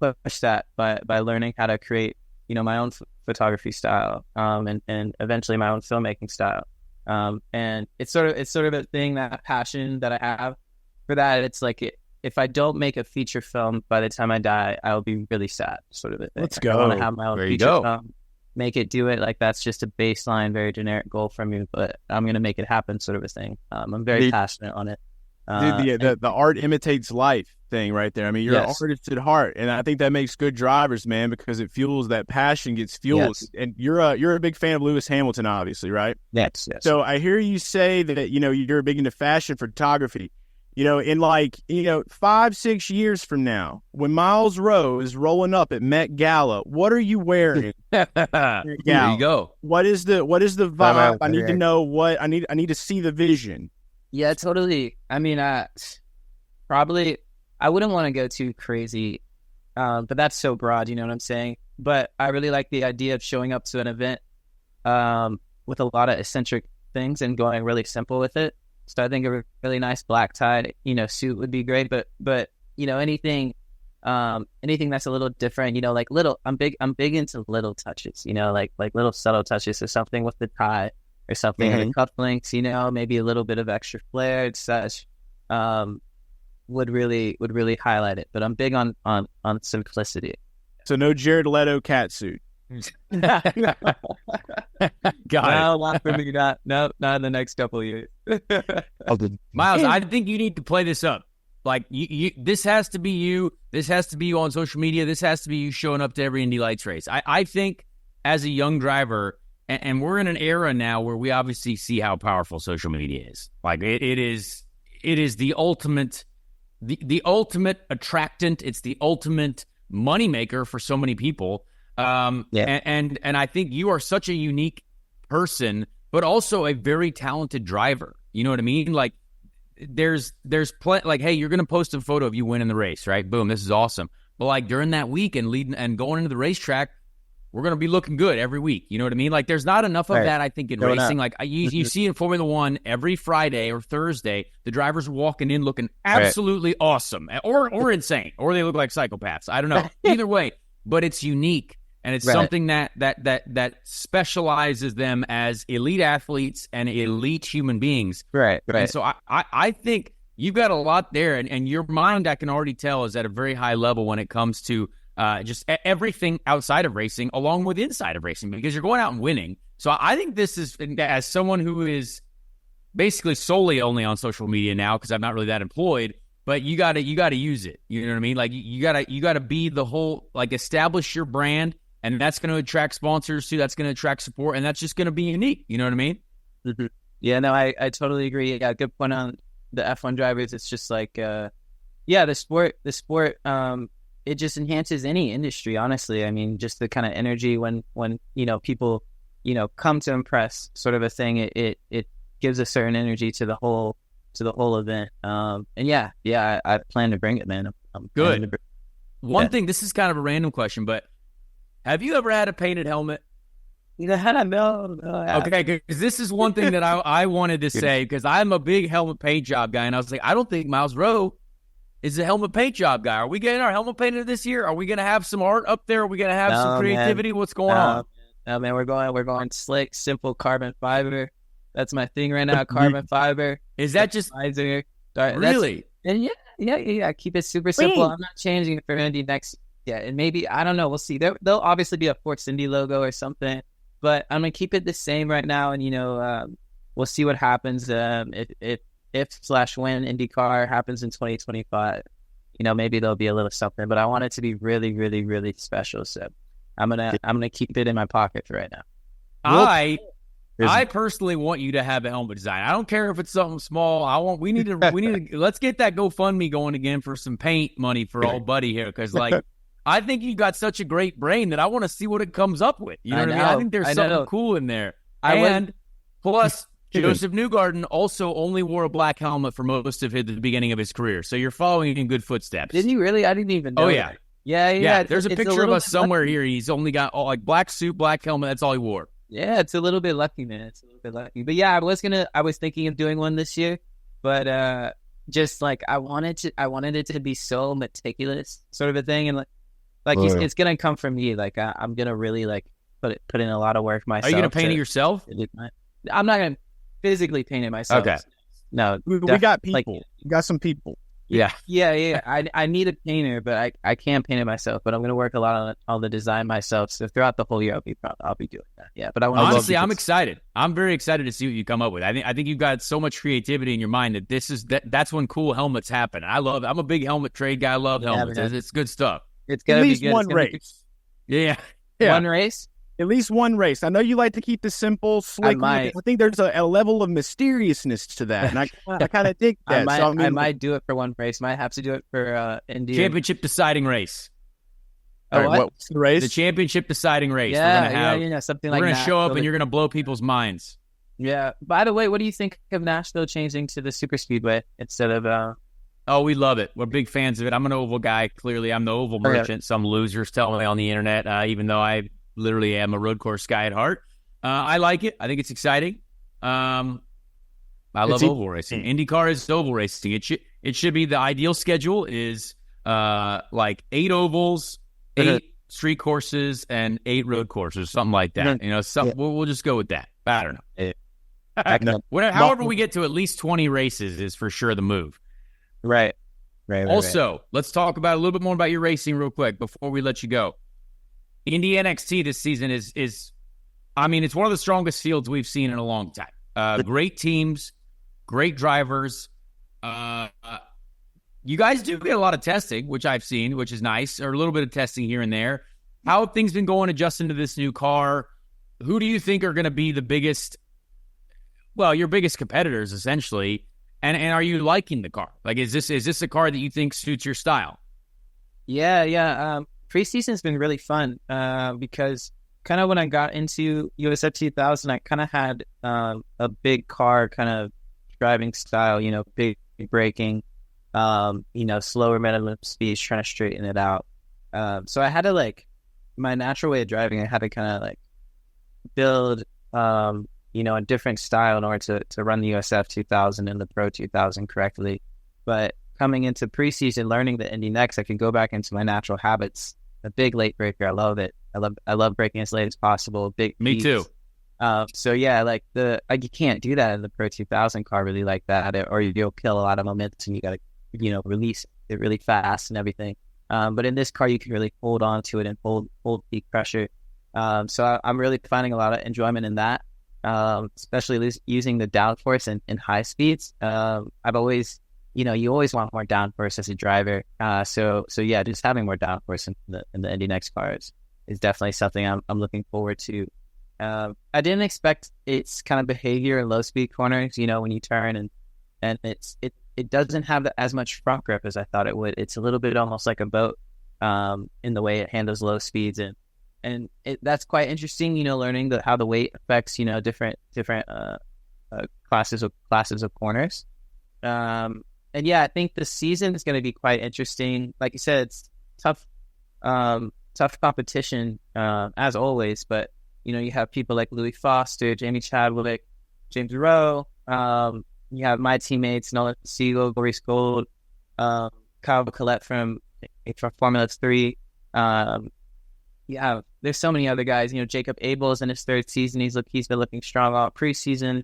push that by learning how to create, my own photography style, and eventually my own filmmaking style. And it's sort of a thing, that passion that I have for that. It's like, if I don't make a feature film by the time I die, I'll be really sad, sort of a thing. Let's go. I want to have my own feature film, make it, do it. Like, that's just a baseline, very generic goal from you, but I'm going to make it happen, sort of a thing. I'm very passionate on it. Dude, the art imitates life thing right there. I mean, you're an artist at heart, and I think that makes good drivers, man, because it fuels that passion, gets fueled. Yes. And you're a big fan of Lewis Hamilton, obviously, right? Yes. So I hear you say that you're big into fashion photography. In 5-6 years from now, when Myles Rowe is rolling up at Met Gala, what are you wearing? There you go. What is the vibe? I need to know what I need to see the vision. Yeah, totally. I mean, probably I wouldn't want to go too crazy, but that's so broad. You know what I'm saying? But I really like the idea of showing up to an event with a lot of eccentric things and going really simple with it. So I think a really nice black tie, suit would be great. But anything that's a little different, like little. I'm big into little touches, like little subtle touches. So something with the tie or something, or the cufflinks, maybe a little bit of extra flair and such, would really highlight it. But I'm big on simplicity. So no Jared Leto catsuit. Got it. No, not for me. Not in the next couple of years. Myles, I think you need to play this up. Like this has to be you. This has to be you on social media. This has to be you showing up to every Indy Lights race. I think as a young driver, and we're in an era now where we obviously see how powerful social media is. Like it is the ultimate, the ultimate attractant. It's the ultimate moneymaker for so many people. And I think you are such a unique person, but also a very talented driver. You know what I mean? Like there's plenty, like, hey, you're going to post a photo of you winning the race, right? Boom. This is awesome. But like during that week and leading and going into the racetrack, we're going to be looking good every week. You know what I mean? Like there's not enough of that, I think, in racing. Like you see in Formula One every Friday or Thursday, the drivers are walking in looking absolutely awesome or insane, or they look like psychopaths. I don't know. Either way, but it's unique. And it's something that specializes them as elite athletes and elite human beings. Right. And so I think you've got a lot there, and your mind, I can already tell, is at a very high level when it comes to just everything outside of racing, along with inside of racing, because you're going out and winning. So I think this is, as someone who is basically solely only on social media now, because I'm not really that employed, but you gotta use it. You know what I mean? Like you gotta be the whole, like, establish your brand. And that's going to attract sponsors too. That's going to attract support, and that's just going to be unique. You know what I mean? Mm-hmm. Yeah, no, I totally agree. Yeah, good point on the F1 drivers. It's just like, the sport, it just enhances any industry. Honestly, I mean, just the kind of energy when people come to impress, sort of a thing. It gives a certain energy to the whole event. And I plan to bring it, man. I'm good. One thing. This is kind of a random question, but have you ever had a painted helmet? No. Okay, because this is one thing that I wanted to say, because I'm a big helmet paint job guy, and I was like, I don't think Myles Rowe is a helmet paint job guy. Are we getting our helmet painted this year? Are we going to have some art up there? Are we going to have some creativity? Man. What's going on? No, man, we're going slick, simple carbon fiber. That's my thing right now, carbon fiber. Is that just really? And yeah. Keep it super simple. I'm not changing it for Indy next. Yeah, and maybe, I don't know, we'll see. There'll obviously be a Force Indy logo or something, but I'm going to keep it the same right now, and, we'll see what happens if/when IndyCar happens in 2025. Maybe there'll be a little something, but I want it to be really, really, really special, so I'm gonna keep it in my pocket for right now. I personally want you to have a helmet design. I don't care if it's something small. We need to let's get that GoFundMe going again for some paint money for old buddy here, because like I think you got such a great brain that I want to see what it comes up with. You know what I mean? I think there's something cool in there. Plus, Joseph Newgarden also only wore a black helmet for most of the beginning of his career. So you're following in good footsteps. Did he really? I didn't even know. Oh, yeah. That. Yeah. There's a picture of us somewhere here. He's only got black suit, black helmet. That's all he wore. Yeah, it's a little bit lucky, man. It's a little bit lucky. But yeah, I was thinking of doing one this year, but just like I wanted it to be so meticulous, sort of a thing, and it's gonna come from me. Like I'm gonna really put in a lot of work myself. Are you gonna paint it yourself? I'm not gonna physically paint it myself. Okay. No, we got people. We got some people. Yeah. I need a painter, but I can't paint it myself. But I'm going to work a lot on all the design myself. So throughout the whole year, I'll be doing that. Yeah, but honestly, I'm excited. I'm very excited to see what you come up with. I think you've got so much creativity in your mind that that's when cool helmets happen. I'm a big helmet trade guy. I love helmets. It's good stuff. It's gonna be good. One race. Yeah. One race. At least one race. I know you like to keep this simple, slick. I think there's a level of mysteriousness to that, and I kind of dig that. I might do it for one race. Might have to do it for Indy. Championship deciding race. All right, what's the race? The championship deciding race. Yeah, we're gonna have, something like that. We're gonna show up, and you're gonna blow people's minds. Yeah. By the way, what do you think of Nashville changing to the super speedway instead of? Oh, we love it. We're big fans of it. I'm an oval guy. Clearly, I'm the oval merchant. Some losers tell me on the internet, even though I literally am a road course guy at heart. I like it. I think it's exciting. I love oval racing. IndyCar is oval racing. It should be the ideal schedule is like 8 ovals, 8 street courses, and 8 road courses, something like that. We'll just go with that. I don't know. However we get to at least 20 races is for sure the move. Right. Also, let's talk about a little bit more about your racing real quick before we let you go. Indy NXT this season is it's one of the strongest fields we've seen in a long time. Great teams, great drivers. You guys do get a lot of testing, which I've seen, which is nice, or a little bit of testing here and there. How have things been going adjusting to this new car? Who do you think are going to be your biggest competitors, essentially? And are you liking the car? Like, is this a car that you think suits your style? Yeah. Preseason's been really fun because kind of when I got into USF 2000, I kind of had a big car kind of driving style, big braking, slower minimum speeds, trying to straighten it out. So I had to my natural way of driving, I had to kind of build, a different style in order to run the USF 2000 and the Pro 2000 correctly. But coming into preseason, learning the IndyNXT, I can go back into my natural habits. A big late breaker, I love it. I love breaking as late as possible. Me too. So yeah, you can't do that in the Pro 2000 car really like that, or you'll kill a lot of momentum. You got to release it really fast and everything. But in this car, you can really hold on to it and hold peak pressure. So I'm really finding a lot of enjoyment in that. Especially using the downforce in high speeds. I've always, you always want more downforce as a driver. So yeah, just having more downforce in the IndyNXT cars is definitely something I'm looking forward to. I didn't expect its kind of behavior in low speed corners. When you turn and it doesn't have as much front grip as I thought it would. It's a little bit almost like a boat in the way it handles low speeds and that's quite interesting, learning how the weight affects, different classes of corners. And yeah, I think the season is going to be quite interesting. Like you said, it's tough competition as always. But you have people like Louis Foster, Jamie Chadwick, James Rowe. You have my teammates Nolan Siegel, Maurice Gold, Kyle Collette from Formula 3. Yeah, there's so many other guys. Jacob Abel is in his 3rd season. He's been looking strong all preseason.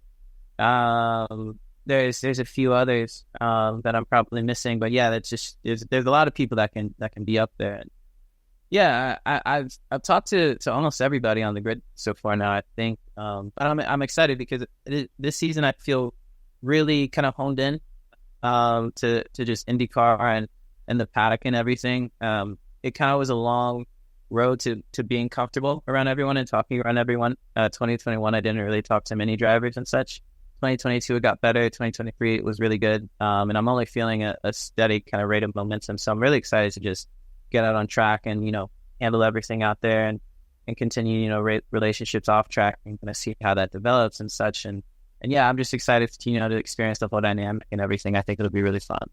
There's a few others that I'm probably missing, but yeah, that's just there's a lot of people that can be up there. And yeah, I've talked to almost everybody on the grid so far now, I think. But I'm excited because this season I feel really kind of honed in to just IndyCar and the paddock and everything. It kind of was a long road to being comfortable around everyone and talking around everyone. 2021, I didn't really talk to many drivers and such. 2022, it got better. 2023, it was really good. And I'm only feeling a steady kind of rate of momentum. So I'm really excited to just get out on track and, handle everything out there and continue, relationships off track and kind of see how that develops and such. And yeah, I'm just excited to, to experience the whole dynamic and everything. I think it'll be really fun.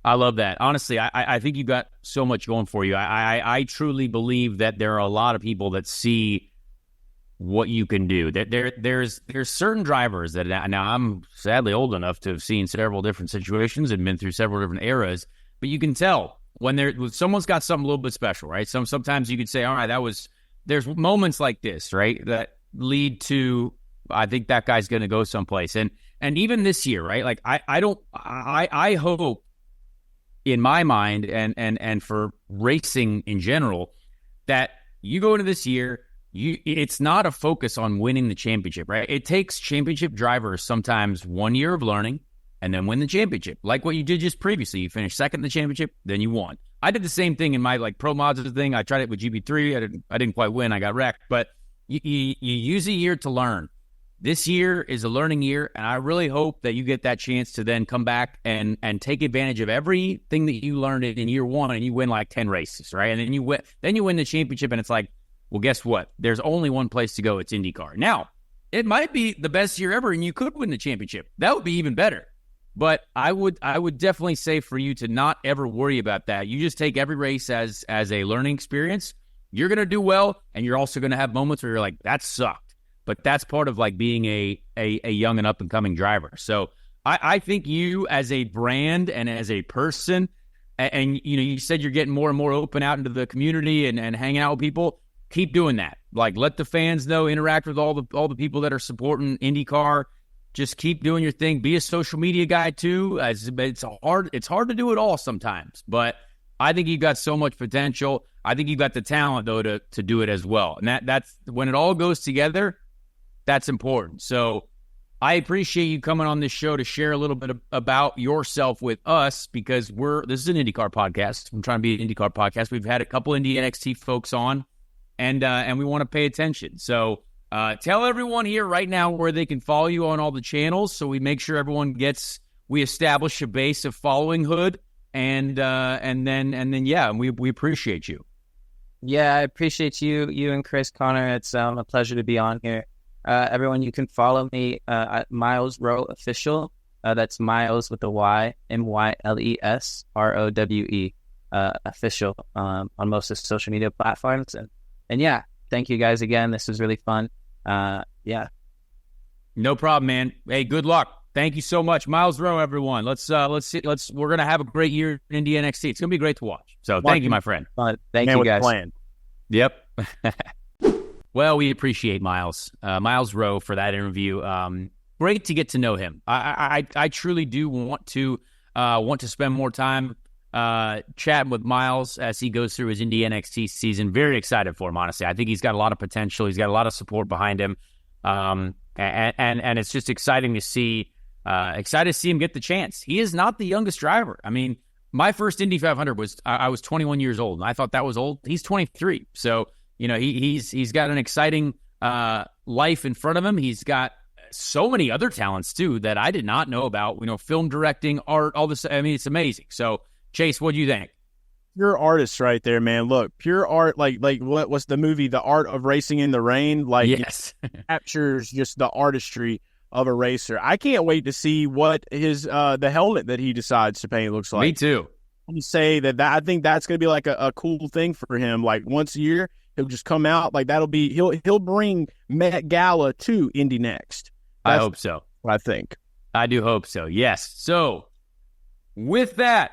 I love that. Honestly, I think you got so much going for you. I truly believe that there are a lot of people that see what you can do. There's certain drivers that now I'm sadly old enough to have seen several different situations and been through several different eras, but you can tell when someone's got something a little bit special, right? Sometimes you could say, all right, there's moments like this, right, that lead to, I think that guy's going to go someplace. And even this year, right? Like I hope in my mind and for racing in general, that you go into this year, it's not a focus on winning the championship, right? It takes championship drivers sometimes 1 year of learning and then win the championship. Like what you did just previously. You finished second in the championship, then you won. I did the same thing in my Pro Mods thing. I tried it with GB3. I didn't quite win. I got wrecked. But you use a year to learn. This year is a learning year, and I really hope that you get that chance to then come back and take advantage of everything that you learned in year one, and you win 10 races, right? And then you win the championship, and it's like, well, guess what? There's only one place to go. It's IndyCar. Now, it might be the best year ever, and you could win the championship. That would be even better. But I would definitely say for you to not ever worry about that. You just take every race as a learning experience. You're going to do well, and you're also going to have moments where you're like, that sucked. But that's part of being a young and up-and-coming driver. So I think you as a brand and as a person, and you said you're getting more and more open out into the community and hanging out with people, keep doing that. Let the fans know, interact with all the people that are supporting IndyCar. Just keep doing your thing. Be a social media guy too. It's hard to do it all sometimes, but I think you've got so much potential. I think you've got the talent though to do it as well. And that's when it all goes together. That's important. So I appreciate you coming on this show to share a little bit about yourself with us, because this is an IndyCar podcast. I'm trying to be an IndyCar podcast. We've had a couple Indy NXT folks on, and we want to pay attention. So tell everyone here right now where they can follow you on all the channels, so we make sure everyone we establish a base of following Hood, and then we appreciate you. Yeah, I appreciate you and Chris, Connor. It's a pleasure to be on here. Everyone, you can follow me at Myles Rowe Official. That's Myles with a Y, MYLES ROWE Official on most of the social media platforms. And yeah, thank you guys again. This was really fun. Yeah. No problem, man. Hey, good luck. Thank you so much, Myles Rowe. Everyone, we're gonna have a great year in Indy NXT. It's gonna be great to watch. So thank you, my friend. Thank you, guys. Plan. Yep. Well, we appreciate Myles Rowe for that interview. Great to get to know him. I truly do want to spend more time chatting with Myles as he goes through his Indy NXT season. Very excited for him, honestly. I think he's got a lot of potential. He's got a lot of support behind him, and it's just exciting to see. Excited to see him get the chance. He is not the youngest driver. I mean, my first Indy 500 I was 21 years old, and I thought that was old. He's 23, so. He's got an exciting life in front of him. He's got so many other talents too that I did not know about. Film directing, art, all this. I mean, it's amazing. So, Chase, what do you think? Pure artists right there, man. Look, pure art. Like what was the movie, The Art of Racing in the Rain? Yes, it captures just the artistry of a racer. I can't wait to see what his the helmet that he decides to paint looks like. Me too. You say that I think that's going to be a cool thing for him. Once a year, he'll just come out. That'll be he'll bring Met Gala to Indy NXT. I hope so. I think. I do hope so. Yes. So with that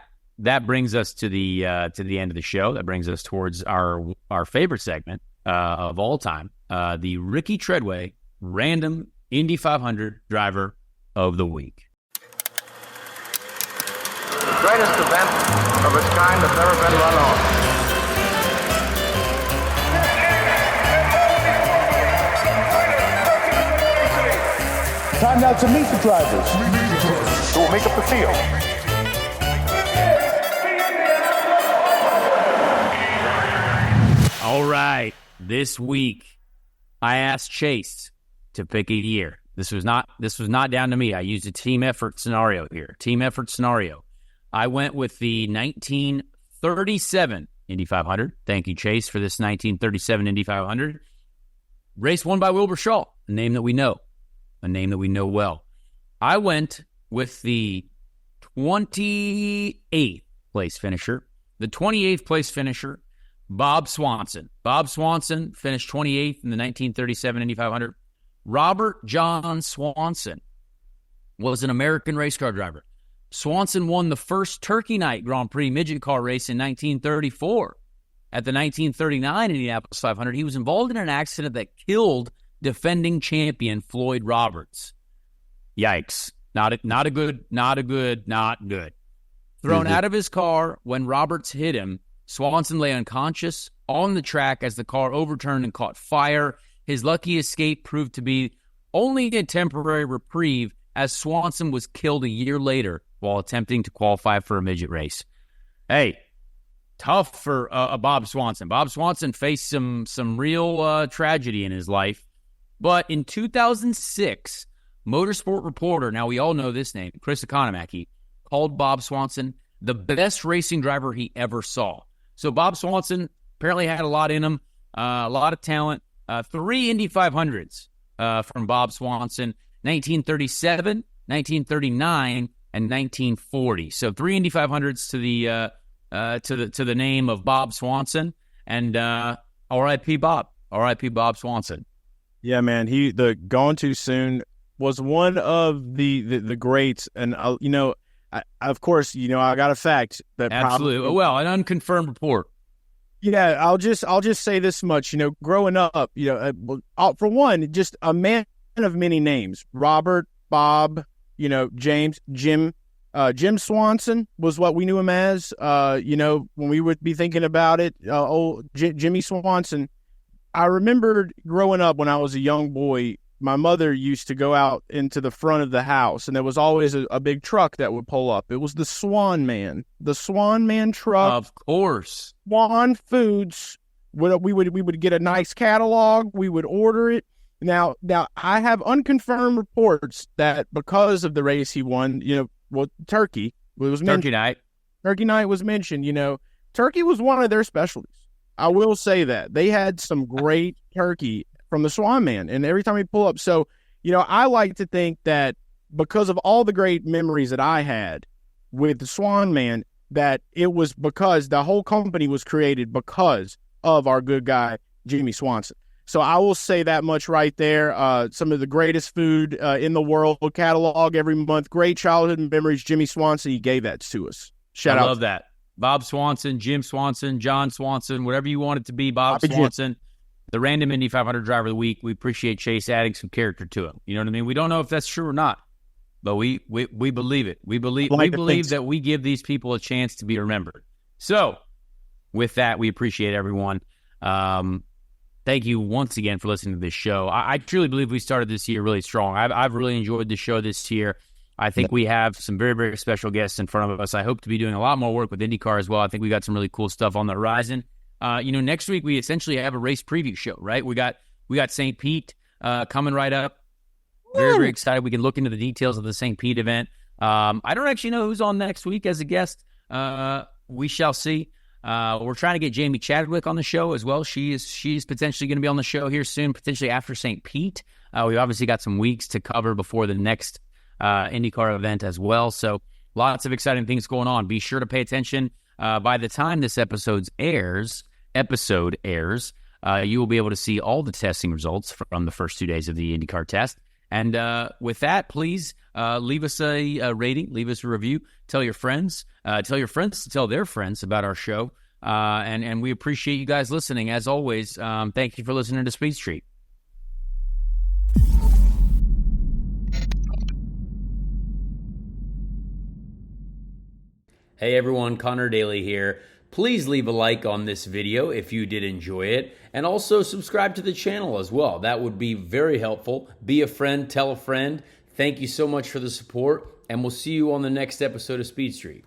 brings us to the end of the show. That brings us towards our favorite segment of all time, the Ricky Treadway Random Indy 500 Driver of the Week. The greatest event of its kind that's ever been run on. Time now to meet the drivers. Who will make up the field. All right. This week, I asked Chase to pick a year. This was not down to me. I used a team effort scenario here. Team effort scenario. I went with the 1937 Indy 500. Thank you, Chase, for this 1937 Indy 500. Race won by Wilbur Shaw, a name that we know well. I went with the 28th place finisher. The 28th place finisher, Bob Swanson. Bob Swanson finished 28th in the 1937 Indy 500. Robert John Swanson was an American race car driver. Swanson won the first Turkey Night Grand Prix midget car race in 1934. At the 1939 Indianapolis 500, he was involved in an accident that killed defending champion Floyd Roberts. Yikes. Not good. Thrown out of his car when Roberts hit him, Swanson lay unconscious on the track as the car overturned and caught fire. His lucky escape proved to be only a temporary reprieve as Swanson was killed a year later while attempting to qualify for a midget race. Hey, tough for Bob Swanson. Bob Swanson faced some real tragedy in his life. But in 2006, Motorsport Reporter, now we all know this name, Chris Economaki, called Bob Swanson the best racing driver he ever saw. So Bob Swanson apparently had a lot in him, a lot of talent. 3 Indy 500s from Bob Swanson, 1937, 1939, and 1940. So 3 Indy 500s to the name of Bob Swanson, and R.I.P. Bob, R.I.P. Bob Swanson. Yeah, man, the Gone Too Soon was one of the greats, and of course, I got a fact that absolutely an unconfirmed report. Yeah, I'll just say this much. Growing up, for one, just a man of many names. Robert, Bob, James, Jim. Jim Swanson was what we knew him as. When we would be thinking about it, Jimmy Swanson. I remember growing up when I was a young boy, my mother used to go out into the front of the house, and there was always a big truck that would pull up. It was the Swan Man truck. Of course. Swan Foods. We would get a nice catalog. We would order it. Now I have unconfirmed reports that because of the race he won, turkey was mentioned. Turkey night. Turkey night was mentioned. Turkey was one of their specialties. I will say that they had some great turkey from the Swan Man, and every time we pull up. So, I like to think that because of all the great memories that I had with the Swan Man, that it was because the whole company was created because of our good guy, Jimmy Swanson. So I will say that much right there. Some of the greatest food in the world catalog every month. Great childhood memories. Jimmy Swanson, he gave that to us. Shout out. I love that. Bob Swanson, Jim Swanson, John Swanson, whatever you want it to be, Bob Swanson, the random Indy 500 driver of the week. We appreciate Chase adding some character to him. You know what I mean? We don't know if that's true or not, but we believe it. We believe that we give these people a chance to be remembered. So with that, we appreciate everyone. Thank you once again for listening to this show. I truly believe we started this year really strong. I've really enjoyed the show this year. I think we have some very, very special guests in front of us. I hope to be doing a lot more work with IndyCar as well. I think we got some really cool stuff on the horizon. Next week we essentially have a race preview show, right? We got St. Pete coming right up. Very, very excited. We can look into the details of the St. Pete event. I don't actually know who's on next week as a guest. We shall see. We're trying to get Jamie Chadwick on the show as well. She's potentially going to be on the show here soon, potentially after St. Pete. We've obviously got some weeks to cover before the next IndyCar event as well. So lots of exciting things going on. Be sure to pay attention. By the time this episode airs, you will be able to see all the testing results from the first 2 days of the IndyCar test. And with that, please leave us a rating, leave us a review, tell your friends to tell their friends about our show. And we appreciate you guys listening. As always, thank you for listening to Speed Street. Hey everyone, Connor Daly here. Please leave a like on this video if you did enjoy it, and also subscribe to the channel as well. That would be very helpful. Be a friend, tell a friend. Thank you so much for the support, and we'll see you on the next episode of Speed Street.